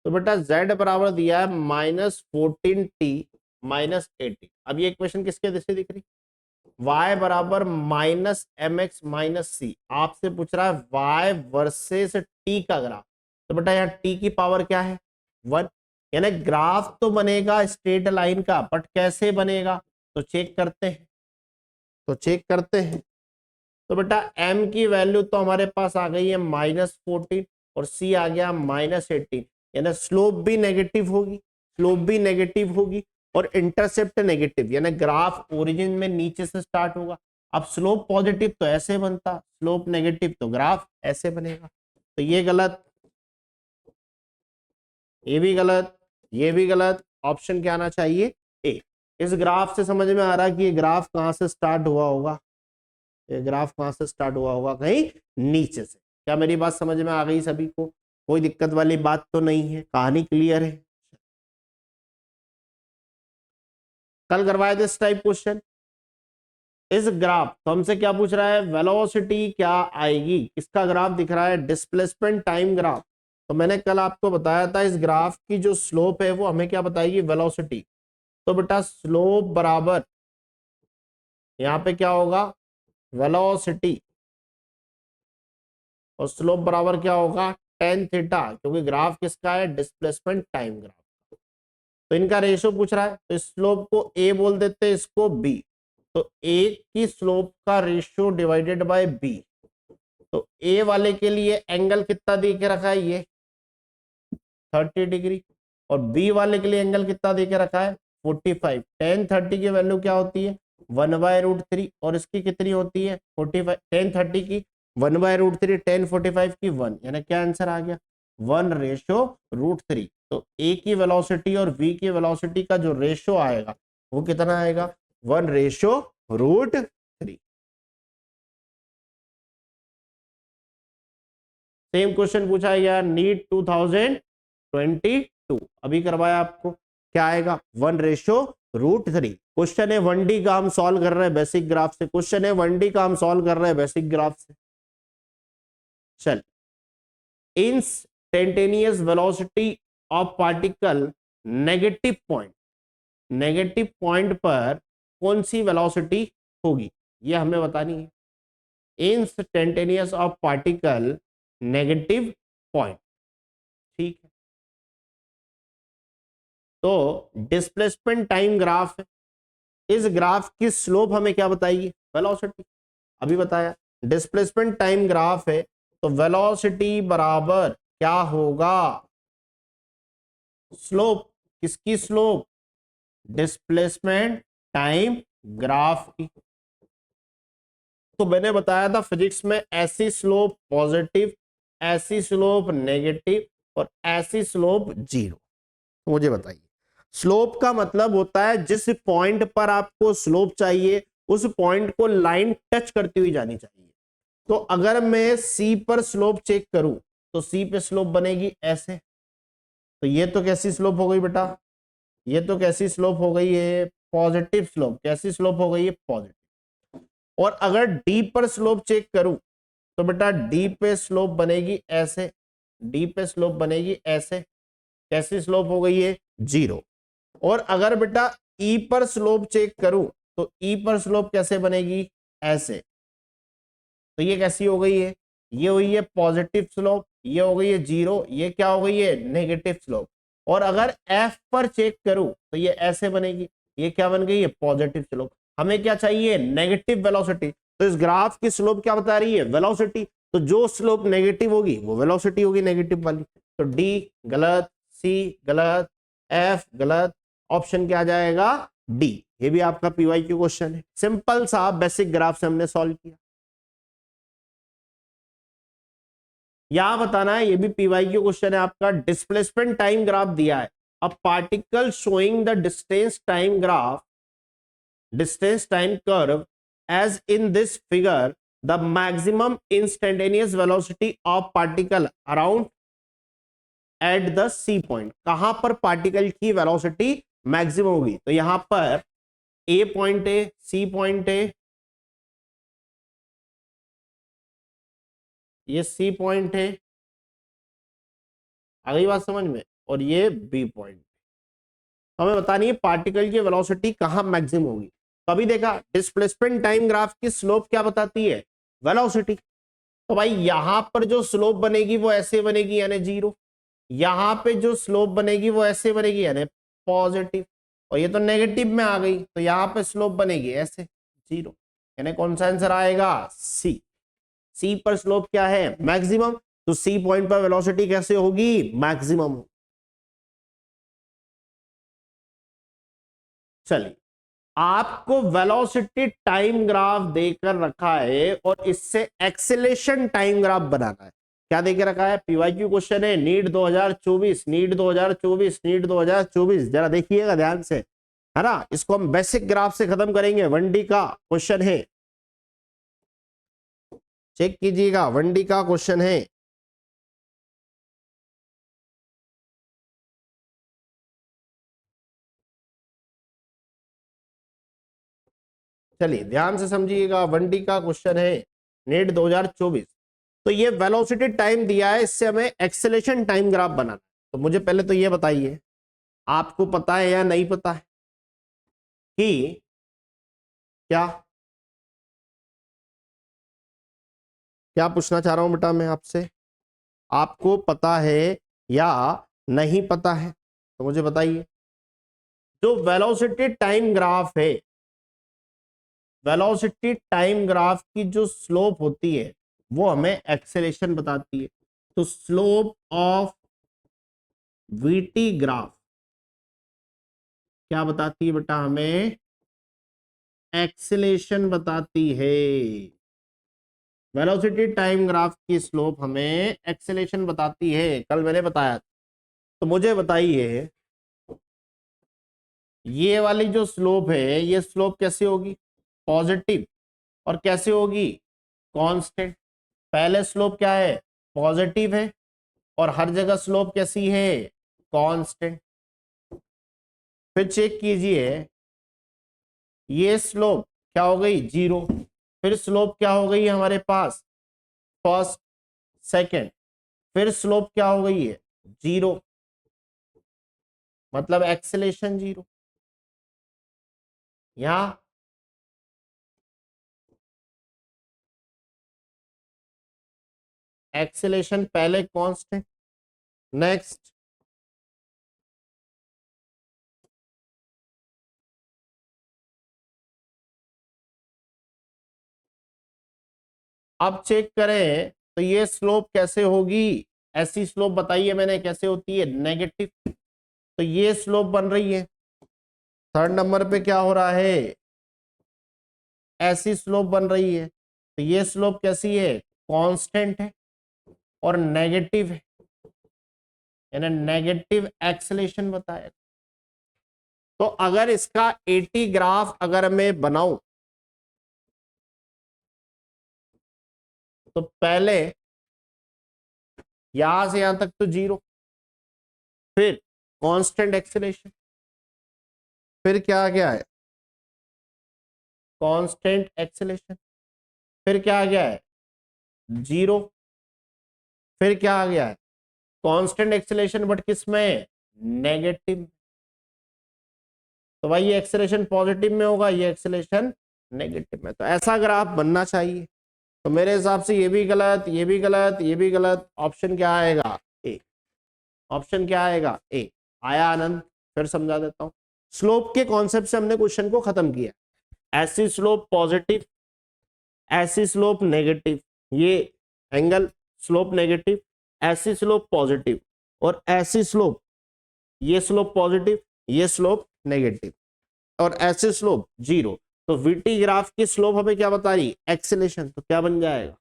तो बेटा z बराबर दिया है -14t-18। अब ये इक्वेशन किसके जैसे दिख रही, y बराबर -mx-c। आपसे पूछ रहा है y वर्सेस t का ग्राफ। तो बेटा यहाँ t की पावर क्या है, 1, यानी ग्राफ तो बनेगा स्ट्रेट लाइन का, बट कैसे बनेगा, तो चेक करते हैं। तो बेटा m की वैल्यू तो हमारे पास आ गई है -14 और c आ गया -18, यानी स्लोप भी नेगेटिव होगी, और इंटरसेप्ट नेगेटिव, यानी ग्राफ ओरिजिन में नीचे से स्टार्ट होगा। अब स्लोप पॉजिटिव तो ऐसे बनता, स्लोप नेगेटिव तो ग्राफ ऐसे बनेगा। तो ये गलत, ये भी गलत, ये भी गलत। ऑप्शन क्या आना चाहिए, ए। इस ग्राफ से समझ में आ रहा है कि ये ग्राफ कहां से स्टार्ट हुआ होगा, ये ग्राफ कहां से स्टार्ट हुआ होगा, कहीं नीचे से। क्या मेरी बात समझ में आ गई सभी को, कोई दिक्कत वाली बात तो नहीं है, कहानी क्लियर है? कल करवाए थे इस टाइप क्वेश्चन। इस ग्राफ तो हमसे क्या पूछ रहा है, वेलोसिटी क्या आएगी, किसका ग्राफ दिख रहा है, डिस्प्लेसमेंट टाइम ग्राफ। तो मैंने कल आपको बताया था इस ग्राफ की जो स्लोप है वो हमें क्या बताएगी, वेलोसिटी। तो बेटा स्लोप बराबर यहाँ पे क्या होगा, वेलोसिटी, और स्लोप बराबर क्या होगा, टेन थीटा, क्योंकि ग्राफ किसका है, डिस्प्लेसमेंट टाइम ग्राफ। तो इनका रेशियो पूछ रहा है, तो स्लोप को ए बोल देते हैं, इसको बी। तो ए की स्लोप का रेशियो डिवाइडेड बाय बी। तो ए वाले के लिए एंगल कितना दे के रखा है, ये 30 डिग्री, और बी वाले के लिए एंगल कितना दे के रखा है, 45। टेन 30 की वैल्यू क्या होती है, 1/√3, और इसकी कितनी होती है, 45। टेन 30 की 1/√3, टेन 45 की 1, यानी क्या आंसर आ गया, 1/√3। तो ए की वेलोसिटी और बी की वेलोसिटी का जो रेशियो आएगा वो कितना आएगा, 1/√3। सेम क्वेश्चन पूछा गया नीट 2022, अभी करवाया आपको, क्या आएगा, 1/√3। क्वेश्चन है 1D का हम सॉल्व कर रहे हैं बेसिक ग्राफ से, क्वेश्चन है 1D का हम सॉल्व कर रहे हैं बेसिक ग्राफ से। चल, instantaneous velocity of particle negative point पर कौन सी वेलोसिटी होगी, ये हमें बतानी है। Instantaneous of particle negative point, ठीक है। तो डिस्प्लेसमेंट टाइम ग्राफ है, इस ग्राफ की स्लोप हमें क्या बताएगी? वेलोसिटी। अभी बताया डिस्प्लेसमेंट टाइम ग्राफ है, तो वेलोसिटी बराबर क्या होगा? स्लोप। किसकी स्लोप? डिस्प्लेसमेंट टाइम ग्राफ की। तो मैंने बताया था फिजिक्स में ऐसी स्लोप पॉजिटिव, ऐसी स्लोप नेगेटिव और ऐसी स्लोप जीरो। तो मुझे बताइए, स्लोप का मतलब होता है जिस पॉइंट पर आपको स्लोप चाहिए उस पॉइंट को लाइन टच करती हुई जानी चाहिए। तो अगर मैं सी पर स्लोप चेक करूं तो सी पे स्लोप बनेगी ऐसे। तो ये तो कैसी स्लोप हो गई बेटा? ये तो कैसी स्लोप हो गई है? Positive slope. कैसी स्लोप हो गई है? पॉजिटिव। और अगर डी पर स्लोप चेक करूं तो बेटा डी पे स्लोप बनेगी ऐसे। डी पे स्लोप बनेगी ऐसे। कैसी स्लोप हो गई है? जीरो। और अगर बेटा ई पर स्लोप चेक करूं तो ई पर स्लोप कैसे बनेगी? ऐसे। तो ये कैसी हो गई है? ये हुई है पॉजिटिव स्लोप, ये हो गई है जीरो, ये क्या हो गई है? Negative slope. और अगर एफ पर चेक करूं तो ये ऐसे बनेगी, ये क्या बन गई है? Positive slope. हमें क्या चाहिए? Negative velocity. तो इस ग्राफ की स्लोप क्या बता रही है? वेलोसिटी। तो जो स्लोप नेगेटिव होगी वो वेलोसिटी होगी नेगेटिव वाली। तो डी गलत, सी गलत, एफ गलत, ऑप्शन क्या आ जाएगा? डी। ये भी आपका पीवाईक्यू क्वेश्चन है, सिंपल सा बेसिक ग्राफ से हमने सॉल्व किया। यहां बताना है, ये भी पीवाईक्यू क्वेश्चन है आपका। डिस्प्लेसमेंट टाइम ग्राफ दिया है, a particle showing the distance time curve as in this figure, the maximum instantaneous velocity of particle around at the C point. कहां पर पार्टिकल की वेलोसिटी मैक्सिमम होगी? तो यहां पर ए पॉइंट है, सी पॉइंट है, ये सी पॉइंट है, आ गई बात समझ में, और ये बी पॉइंट। हमें बतानी है पार्टिकल की वेलोसिटी कहां मैक्सिमम होगी। तो अभी देखा डिस्प्लेसमेंट टाइम ग्राफ की स्लोप क्या बताती है? वेलोसिटी। तो भाई यहां पर जो स्लोप बनेगी वो ऐसे बनेगी यानी जीरो, यहां पे जो स्लोप बनेगी वो ऐसे बनेगी यानी पॉजिटिव, और ये तो नेगेटिव में आ गई तो यहां पे स्लोप बनेगी ऐसे जीरो। यानी कौन सा आंसर आएगा? सी। सी पर स्लोप क्या है? मैक्सिमम। तो सी पॉइंट पर वेलोसिटी कैसे होगी? मैक्सिमम। चलिए, आपको वेलोसिटी टाइम ग्राफ देकर रखा है और इससे एक्सेलेरेशन टाइम ग्राफ बनाना है। क्या देकर रखा है? पीवाईक्यू क्वेश्चन है, नीट 2024, नीट 2024, नीट 2024। जरा देखिएगा ध्यान से, है ना। इसको हम बेसिक ग्राफ से खत्म करेंगे। 1D का क्वेश्चन है, चेक कीजिएगा, 1D का क्वेश्चन है। चलिए ध्यान से समझिएगा, 1D का क्वेश्चन है, नीट 2024। तो ये वेलोसिटी टाइम दिया है, इससे हमें एक्सेलेरेशन टाइम ग्राफ बनाना है। तो मुझे पहले तो ये बताइए, आपको पता है या नहीं पता है कि क्या क्या पूछना चाह रहा हूं बेटा मैं आपसे? आपको पता है या नहीं पता है? तो मुझे बताइए। जो वेलोसिटी टाइम ग्राफ है, वेलोसिटी टाइम ग्राफ की जो स्लोप होती है वो हमें एक्सेलेरेशन बताती है। तो स्लोप ऑफ वीटी ग्राफ क्या बताती है बेटा? हमें एक्सेलेरेशन बताती है। वेलोसिटी टाइम ग्राफ की स्लोप हमें एक्सेलेरेशन बताती है, कल मैंने बताया। तो मुझे बताइए, ये वाली जो स्लोप है ये स्लोप कैसे होगी? पॉजिटिव। और कैसे होगी? कांस्टेंट। पहले स्लोप क्या है? पॉजिटिव है, और हर जगह स्लोप कैसी है? कांस्टेंट। फिर चेक कीजिए, ये स्लोप क्या हो गई? जीरो। फिर स्लोप क्या हो गई है हमारे पास? First, second. फिर स्लोप क्या हो गई है? जीरो, मतलब एक्सेलेरेशन जीरो। यहां एक्सेलेरेशन पहले कांस्टेंट, नेक्स्ट अब चेक करें तो ये स्लोप कैसे होगी, ऐसी स्लोप बताइए मैंने कैसे होती है, नेगेटिव। तो ये स्लोप बन रही है। थर्ड नंबर पे क्या हो रहा है, ऐसी स्लोप बन रही है। तो ये स्लोप कैसी है, कांस्टेंट है और नेगेटिव है, यानी नेगेटिव एक्सेलेरेशन बताया। तो अगर इसका 80 ग्राफ अगर मैं बनाऊं तो पहले यहां से यहां तक तो जीरो, फिर कांस्टेंट एक्सेलेरेशन, फिर क्या आ गया है कांस्टेंट एक्सेलेरेशन, फिर क्या आ गया है जीरो, फिर क्या आ गया है कांस्टेंट एक्सेलेरेशन बट किस में, नेगेटिव। तो भाई ये एक्सेलेरेशन पॉजिटिव में होगा, ये एक्सेलेरेशन नेगेटिव में। तो ऐसा ग्राफ बनना चाहिए। तो मेरे हिसाब से ये भी गलत, ये भी गलत, ये भी गलत। ऑप्शन क्या आएगा, ए। ऑप्शन क्या आएगा, ए। आया आनंद, फिर समझा देता हूं। स्लोप के कॉन्सेप्ट से हमने क्वेश्चन को खत्म किया। ऐसी स्लोप पॉजिटिव, ऐसी स्लोप नेगेटिव, ये एंगल स्लोप नेगेटिव, ऐसी स्लोप पॉजिटिव, और ऐसी स्लोप, ये स्लोप पॉजिटिव, ये स्लोप नेगेटिव, और ऐसे स्लोप जीरो। तो वीटी ग्राफ की स्लोप हमें क्या बता रही, एक्सेलेरेशन। तो क्या बन जाएगा,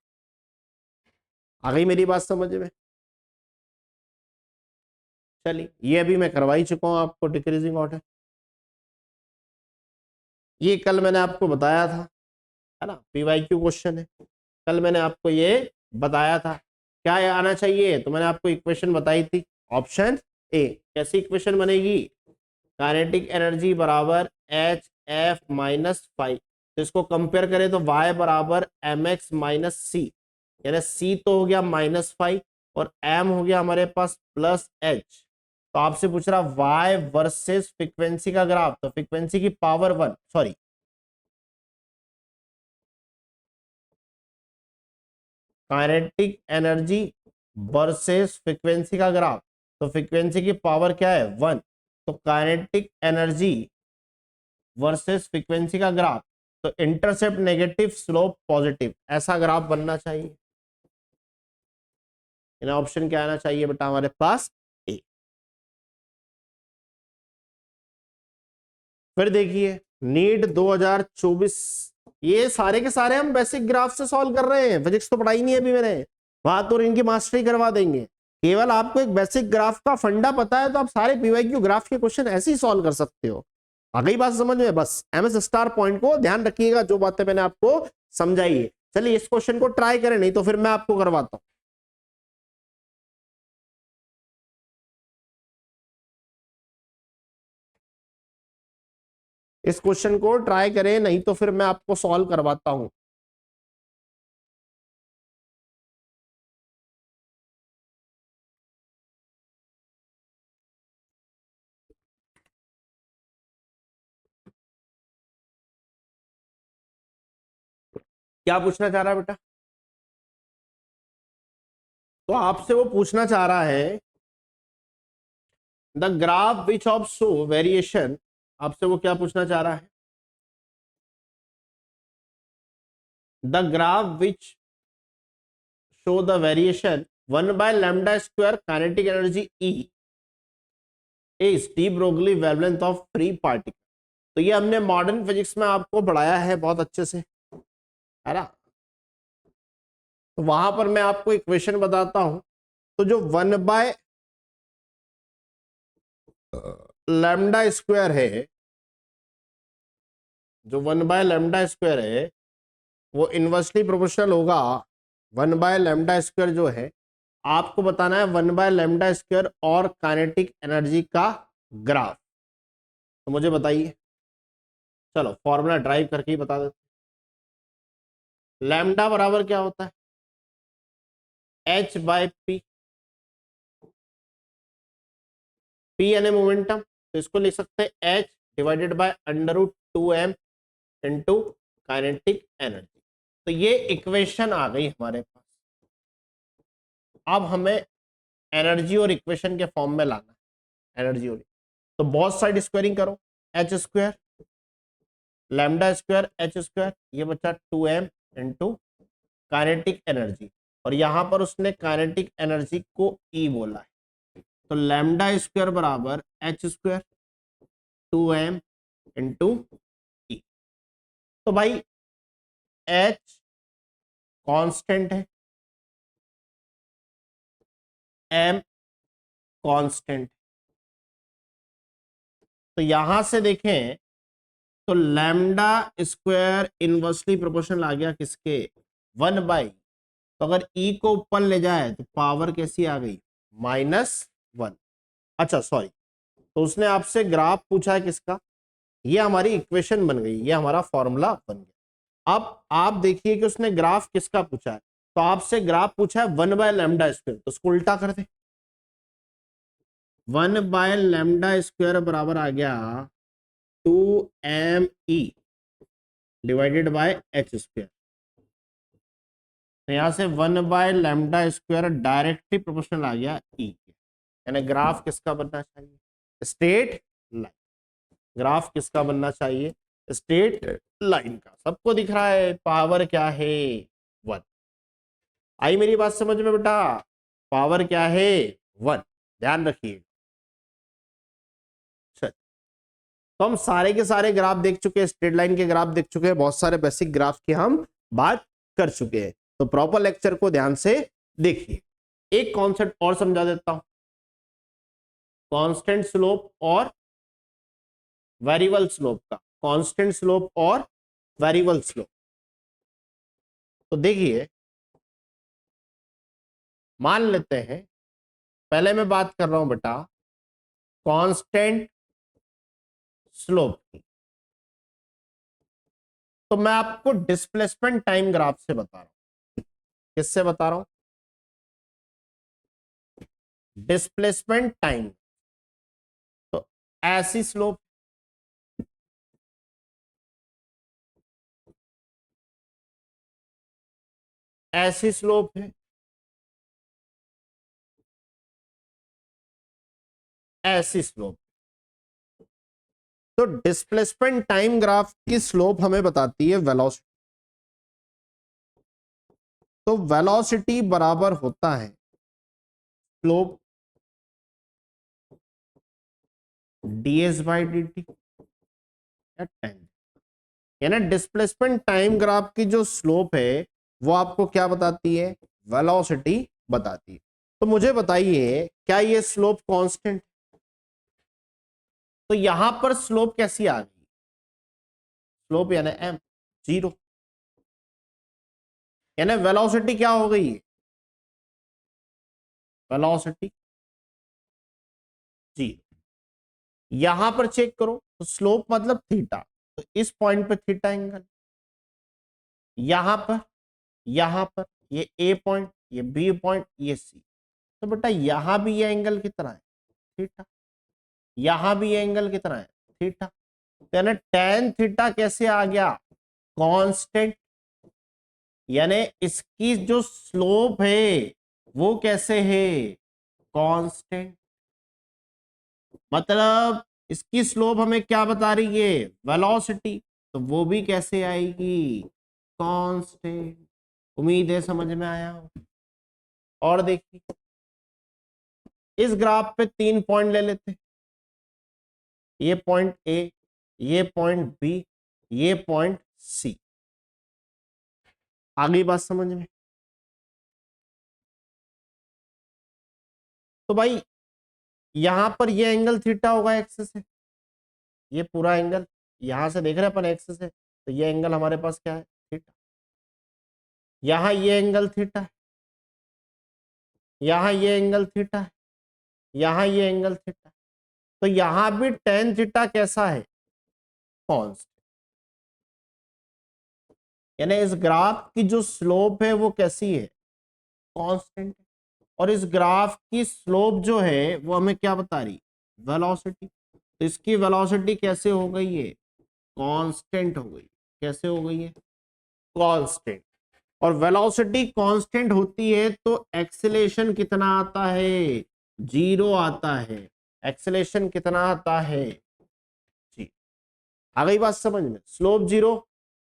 आ गई मेरी बात समझ में। चलिए ये अभी मैं करवा ही चुका हूं आपको, डिक्रीजिंग ऑर्डर। ये कल मैंने आपको बताया था, है ना, पीवाईक्यू क्वेश्चन है। कल मैंने आपको ये बताया था क्या ये आना चाहिए, तो मैंने आपको इक्वेशन बताई थी, ऑप्शन ए। कैसी इक्वेशन बनेगी, काइनेटिक एनर्जी बराबर एच एफ माइनस फाइव। तो इसको कंपेयर करें तो y बराबर एम एक्स माइनस सी, यानी c तो हो गया -5 और m हो गया हमारे पास +h। तो आपसे पूछ रहा y वर्सेस फ्रीक्वेंसी का ग्राफ, तो फ्रीक्वेंसी की power 1, sorry kinetic energy versus frequency का ग्राफ। तो फ्रीक्वेंसी की पावर क्या है, 1। तो काइनेटिक एनर्जी वर्सेस फ्रीक्वेंसी का ग्राफ, तो इंटरसेप्ट नेगेटिव स्लोप पॉजिटिव, ऐसा ग्राफ बनना चाहिए। ऑप्शन क्या आना चाहिए बेटा हमारे पास, ए। फिर देखिए नीट 2024, ये सारे के सारे हम बेसिक ग्राफ से सॉल्व कर रहे हैं, फिजिक्स तो पढ़ाई नहीं है अभी मैंने, वहां तो इनकी मास्टरी करवा देंगे। केवल आपको एक बेसिक ग्राफ का फंडा पता है तो आप सारे पीवाईक्यू ग्राफ के क्वेश्चन ऐसे ही सॉल्व कर सकते हो। आ गई बात समझ में, बस एमएस स्टार पॉइंट को ध्यान रखिएगा, जो बातें मैंने आपको समझाई है। चलिए इस क्वेश्चन को ट्राई करें, नहीं तो फिर मैं आपको करवाता हूं। इस क्वेश्चन को ट्राई करें, नहीं तो फिर मैं आपको सॉल्व करवाता हूं। क्या पूछना चाह रहा है बेटा, तो आपसे वो पूछना चाह रहा है the graph which of show variation, आपसे वो क्या पूछना चाह रहा है, the graph which show the variation 1/λ² kinetic energy E is de Broglie wavelength of free particle. तो ये हमने मॉडर्न फिजिक्स में आपको पढ़ाया है बहुत अच्छे से, है ना। तो वहां पर मैं आपको इक्वेशन बताता हूं। तो जो 1/λ² है, जो 1/λ² है वो इनवर्सली प्रोपोर्शनल होगा 1/λ² जो है, आपको बताना है 1/λ² और काइनेटिक एनर्जी का ग्राफ। तो मुझे बताइए, चलो फॉर्मूला ड्राइव करके ही बता देते। लैम्डा बराबर क्या होता है, h/p, p यानी मोमेंटम, तो इसको लिख सकते हैं h divided by √2m into kinetic energy. तो ये इक्वेशन आ गई हमारे पास। अब हमें एनर्जी और इक्वेशन के फॉर्म में लाना है, एनर्जी और, तो बहुत साइड स्क्वायरिंग करो, h² λ² h², ये बच्चा 2m इंटू काइनेटिक एनर्जी, और यहां पर उसने काइनेटिक एनर्जी को ई बोला है, तो लैम्डा स्क्वायर बराबर एच स्क्वायर 2m इंटू ई। तो भाई एच कांस्टेंट है, एम कांस्टेंट, तो यहां से देखें तो लैम्डा स्क्वायर इनवर्सली प्रोपोर्शनल आ गया किसके, 1/, तो अगर ई को ऊपर ले जाए तो पावर कैसी आ गई, -1। अच्छा सॉरी, तो उसने आपसे ग्राफ पूछा है किसका, ये हमारी इक्वेशन बन गई, ये हमारा फॉर्मूला बन गया। अब आप देखिए कि उसने ग्राफ किसका पूछा है, तो आपसे ग्राफ पूछा है 1/λ स्क्वायर, तो उसको उल्टा कर दे, 1/λ स्क्वायर बराबर आ गया 2me divided by H square. तो यहां से 1/λ स्क्वायर डायरेक्टली प्रोपोर्शनल आ गया ई के, यानी ग्राफ किसका बनना चाहिए, स्ट्रेट लाइन। ग्राफ किसका बनना चाहिए, स्ट्रेट लाइन का। सबको दिख रहा है पावर क्या है, 1। आई मेरी बात समझ में बेटा, पावर क्या है, 1, ध्यान रखिए। तो हम सारे के सारे ग्राफ देख चुके हैं, स्ट्रेट लाइन के ग्राफ देख चुके हैं, बहुत सारे बेसिक ग्राफ की हम बात कर चुके हैं। तो प्रॉपर लेक्चर को ध्यान से देखिए। एक कॉन्सेप्ट और समझा देता हूं, कांस्टेंट स्लोप और वेरिएबल स्लोप का, कांस्टेंट स्लोप और वेरिएबल स्लोप। तो देखिए, मान लेते हैं, पहले मैं बात कर रहा हूं बेटा कांस्टेंट स्लोप की, तो मैं आपको डिस्प्लेसमेंट टाइम ग्राफ से बता रहा हूं। किससे बता रहा हूं, डिस्प्लेसमेंट टाइम। तो ऐसी स्लोप, ऐसी स्लोप है, ऐसी स्लोप। तो डिस्प्लेसमेंट टाइम ग्राफ की स्लोप हमें बताती है वेलोसिटी। तो वेलोसिटी बराबर होता है स्लोप ds/dt या टाइम, यानी डिस्प्लेसमेंट टाइम ग्राफ की जो स्लोप है वो आपको क्या बताती है, वेलोसिटी बताती है। तो मुझे बताइए क्या ये स्लोप कांस्टेंट, तो यहां पर स्लोप कैसी आ गई, स्लोप यानी m 0, यानी वेलोसिटी क्या हो गई, वेलोसिटी 0। यहां पर चेक करो तो स्लोप मतलब थीटा, तो इस पॉइंट पे थीटा एंगल, यहां पर ये ए पॉइंट, ये बी पॉइंट, ये सी, तो बेटा यहां भी ये एंगल कितना है, थीटा, यहां भी ये एंगल कितना है, थीटा। तो यानी tan थीटा कैसे आ गया, कांस्टेंट, यानी इसकी जो स्लोप है वो कैसे है, कांस्टेंट। मतलब इसकी स्लोप हमें क्या बता रही है, वेलोसिटी, तो वो भी कैसे आएगी, कांस्टेंट। उम्मीद है समझ में आया हो। और देखिए इस ग्राफ पे 3 पॉइंट ले लेते हैं, ये पॉइंट ए, ये पॉइंट बी, ये पॉइंट सी। आ गई बात समझ में। तो भाई यहां पर ये एंगल थीटा होगा एक्सिस से, ये पूरा एंगल यहां से देख रहे हैं अपन एक्सिस से, तो ये एंगल हमारे पास क्या है, थीटा। यहां ये एंगल थीटा है, यहां ये एंगल थीटा है, यहां ये एंगल थीटा है। तो यहां भी tan थीटा कैसा है, कांस्टेंट, यानी इस ग्राफ की जो स्लोप है वो कैसी है, कांस्टेंट। और इस ग्राफ की स्लोप जो है वो हमें क्या बता रही, वेलोसिटी। तो इसकी वेलोसिटी कैसे हो गई है, कांस्टेंट हो गई। कैसे हो गई है, कांस्टेंट। और वेलोसिटी कांस्टेंट होती है तो एक्सेलेरेशन कितना आता है, 0 आता है। एक्सेलेरेशन कितना आता है, जी। आ गई बात समझ में, स्लोप 0,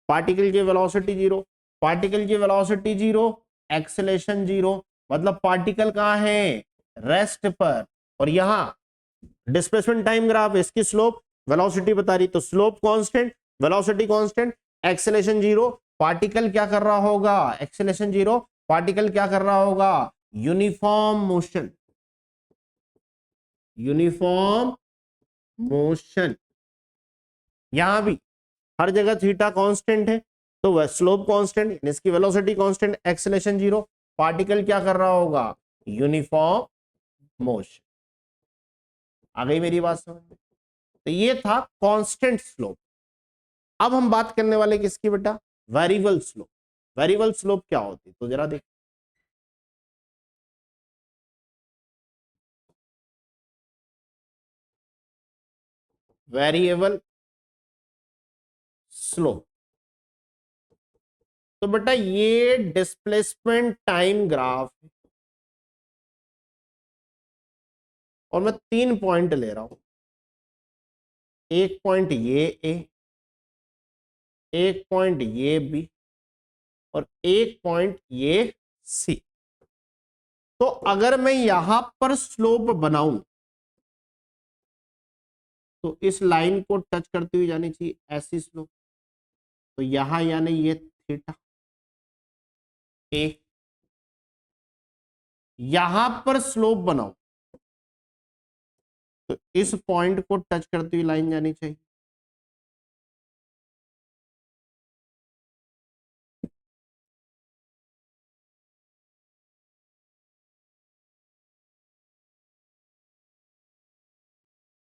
पार्टिकल की वेलोसिटी 0, पार्टिकल की वेलोसिटी जीरो, एक्सेलेरेशन जीरो, मतलब पार्टिकल कहां है, रेस्ट पर। और यहां डिस्प्लेसमेंट टाइम ग्राफ, इसकी स्लोप वेलोसिटी बता रही, तो slope constant, velocity constant, acceleration zero, particle क्या कर रहा होगा, एक्सेलेरेशन जीरो, पार्टिकल क्या कर रहा होगा, यूनिफॉर्म मोशन, यूनिफॉर्म मोशन। यहां भी हर जगह थीटा कांस्टेंट है, तो वह स्लोप कांस्टेंट, इसकी velocity constant, acceleration zero, particle क्या कर रहा होगा, यूनिफॉर्म मोशन। आ गई मेरी बात समझ में? तो ये था कांस्टेंट स्लोप। अब हम बात करने वाले किसकी बेटा, वेरिएबल स्लोप। वेरिएबल स्लोप क्या होती है, तो जरा देख, वेरिएबल स्लोप, तो बेटा ये डिस्प्लेसमेंट टाइम ग्राफ, और मैं 3 पॉइंट ले रहा हूं, एक पॉइंट ये ए, एक पॉइंट ये बी, और एक पॉइंट ये सी। तो अगर मैं यहां पर स्लोप बनाऊं तो इस लाइन को टच करती हुई जानी चाहिए ऐसी स्लोप, तो यहां यानी ये थीटा ए, यहां पर स्लोप बनाओ तो इस पॉइंट को टच करती हुई लाइन जानी चाहिए,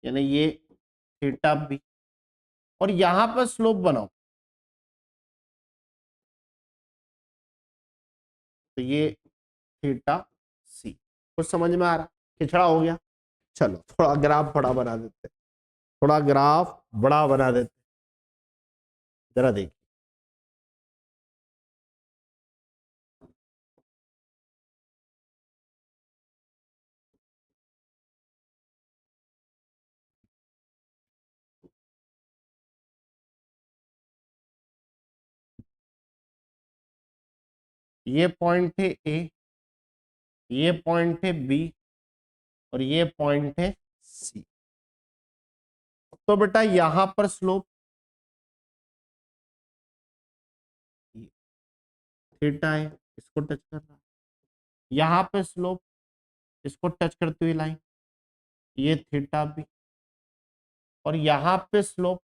यानी ये थीटा बी, और यहां पर स्लोप बनाओ तो ये थीटा सी। कुछ समझ में आ रहा, खिचड़ा हो गया? चलो थोड़ा ग्राफ बड़ा बना देते, थोड़ा ग्राफ बड़ा बना देते, जरा देखिए। ये पॉइंट है ए, ये पॉइंट है बी, और ये पॉइंट है सी। तो बेटा यहां पर स्लोप थीटा है, इसको टच कर रहा है, यहां पे स्लोप इसको टच करती हुई लाइन, ये थीटा बी, और यहां पे स्लोप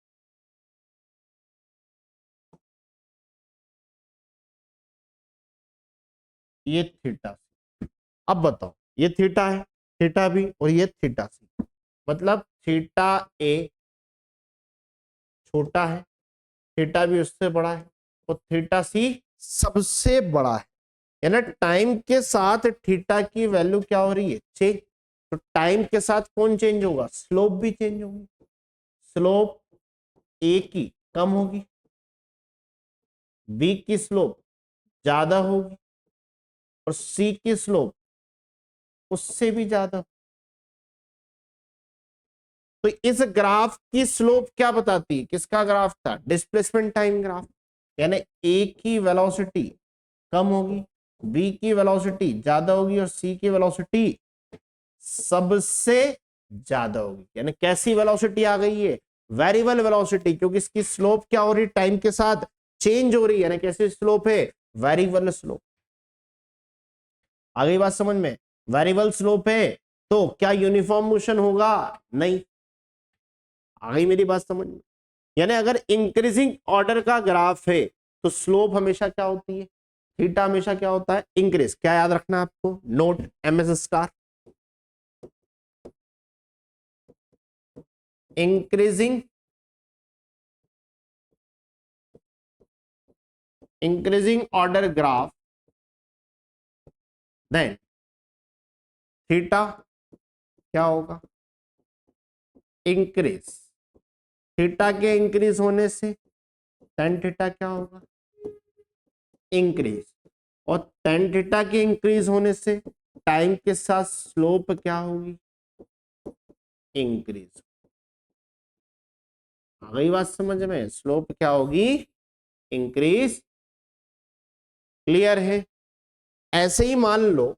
ये थीटा सी। अब बताओ, ये थीटा है, थीटा बी, और ये थीटा सी, मतलब थीटा ए छोटा है, थीटा बी उससे बड़ा है, और थीटा सी सबसे बड़ा है। यानी टाइम के साथ थीटा की वैल्यू क्या हो रही है, चेंज। तो टाइम के साथ कौन चेंज होगा, स्लोप भी चेंज होगी। स्लोप ए की कम होगी, बी की स्लोप ज्यादा होगी, और सी की स्लोप उससे भी ज्यादा। तो इस ग्राफ की स्लोप क्या बताती है, किसका ग्राफ था, डिस्प्लेसमेंट टाइम ग्राफ। यानी ए की वेलोसिटी कम होगी, बी की वेलोसिटी ज्यादा होगी, और सी की वेलोसिटी सबसे ज्यादा होगी। यानी कैसी वेलोसिटी आ गई है, वेरिएबल वेलोसिटी, क्योंकि इसकी स्लोप क्या हो रही है, टाइम के साथ चेंज हो रही है। यानी कैसी स्लोप है, वेरिएबल स्लोप। आ गई बात समझ में? वेरिएबल स्लोप है तो क्या यूनिफॉर्म मोशन होगा, नहीं। आ गई मेरी बात समझ में? यानी अगर इंक्रीजिंग ऑर्डर का ग्राफ है तो स्लोप हमेशा क्या होती है, थीटा हमेशा क्या होता है, इंक्रीज। क्या याद रखना है आपको, note MS star, increasing, increasing order graph, then theta क्या होगा, इंक्रीज। थीटा के इंक्रीज होने से टेन थीटा क्या होगा, इंक्रीज। और टेन थीटा के इंक्रीज होने से टाइम के साथ स्लोप क्या होगी, इंक्रीज। आ गई बात समझ में? स्लोप क्या होगी, इंक्रीज क्लियर है? ऐसे ही मान लो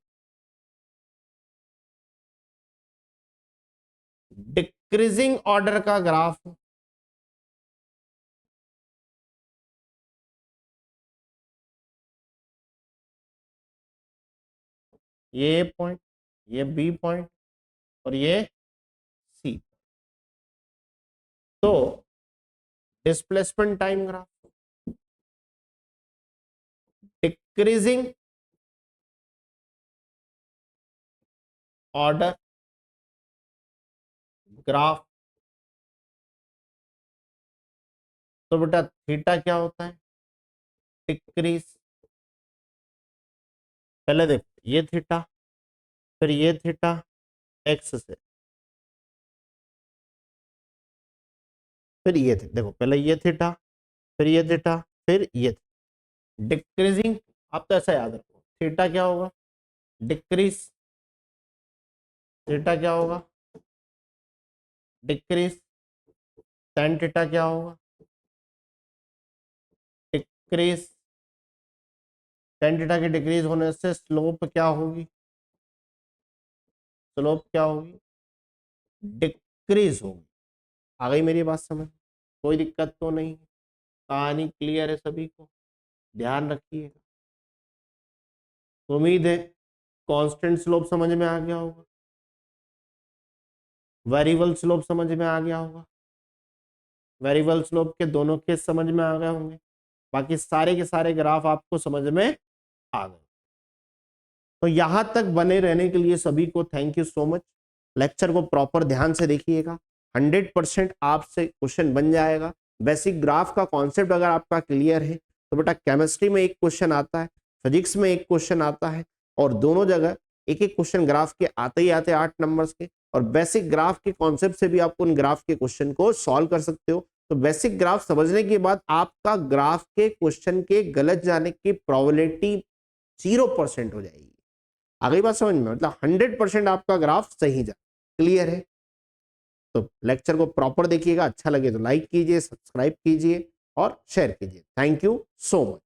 डिक्रीजिंग ऑर्डर का ग्राफ, ये पॉइंट, ये बी पॉइंट और ये सी, तो displacement time graph, decreasing order graph, तो बेटा थीटा क्या होता है? डिक्रीज। पहले देखो ये थीटा, फिर ये थीटा एक्स से, फिर ये थीटा, देखो पहले ये थीटा, फिर ये थीटा, फिर ये डिक्रीजिंग। आप तो ऐसा याद रखो, थीटा क्या होगा? डिक्रीज। थीटा क्या होगा? डिक्रीज। tan थीटा क्या होगा? डिक्रीज। tan थीटा के डिक्रीज होने से स्लोप क्या होगी? स्लोप क्या होगी? डिक्रीज होगी। आ गई मेरी बात समझ? कोई दिक्कत तो नहीं? कहानी क्लियर है सभी को? ध्यान रखिएगा। उम्मीद है कांस्टेंट स्लोप समझ में आ गया होगा, वेरिएबल स्लोप समझ में आ गया होगा, वेरिएबल स्लोप के दोनों केस समझ में आ गए होंगे, बाकी सारे के सारे ग्राफ आपको समझ में आ गए। तो यहां तक बने रहने के लिए सभी को thank you so much. Lecture को प्रॉपर ध्यान से देखिएगा, 100% आपसे क्वेश्चन बन जाएगा। बेसिक ग्राफ का कॉन्सेप्ट अगर आपका क्लियर है तो बेटा केमिस्ट्री में एक क्वेश्चन आता है, फिजिक्स में एक क्वेश्चन आता है, और दोनों जगह एक एक क्वेश्चन ग्राफ के आते ही आते 8 नंबर्स के, और बेसिक ग्राफ के कॉन्सेप्ट से भी आप उन ग्राफ के क्वेश्चन को सॉल्व कर सकते हो। तो बेसिक ग्राफ समझने के बाद आपका ग्राफ के क्वेश्चन के गलत जाने की प्रोबेबिलिटी 0% हो जाएगी। आ गई बात समझ में? मतलब 100% आपका ग्राफ सही जा। क्लियर है? तो लेक्चर को प्रॉपर देखिएगा, अच्छा लगे तो लाइक कीजिए, सब्सक्राइब कीजिए और शेयर कीजिए। Thank you so much.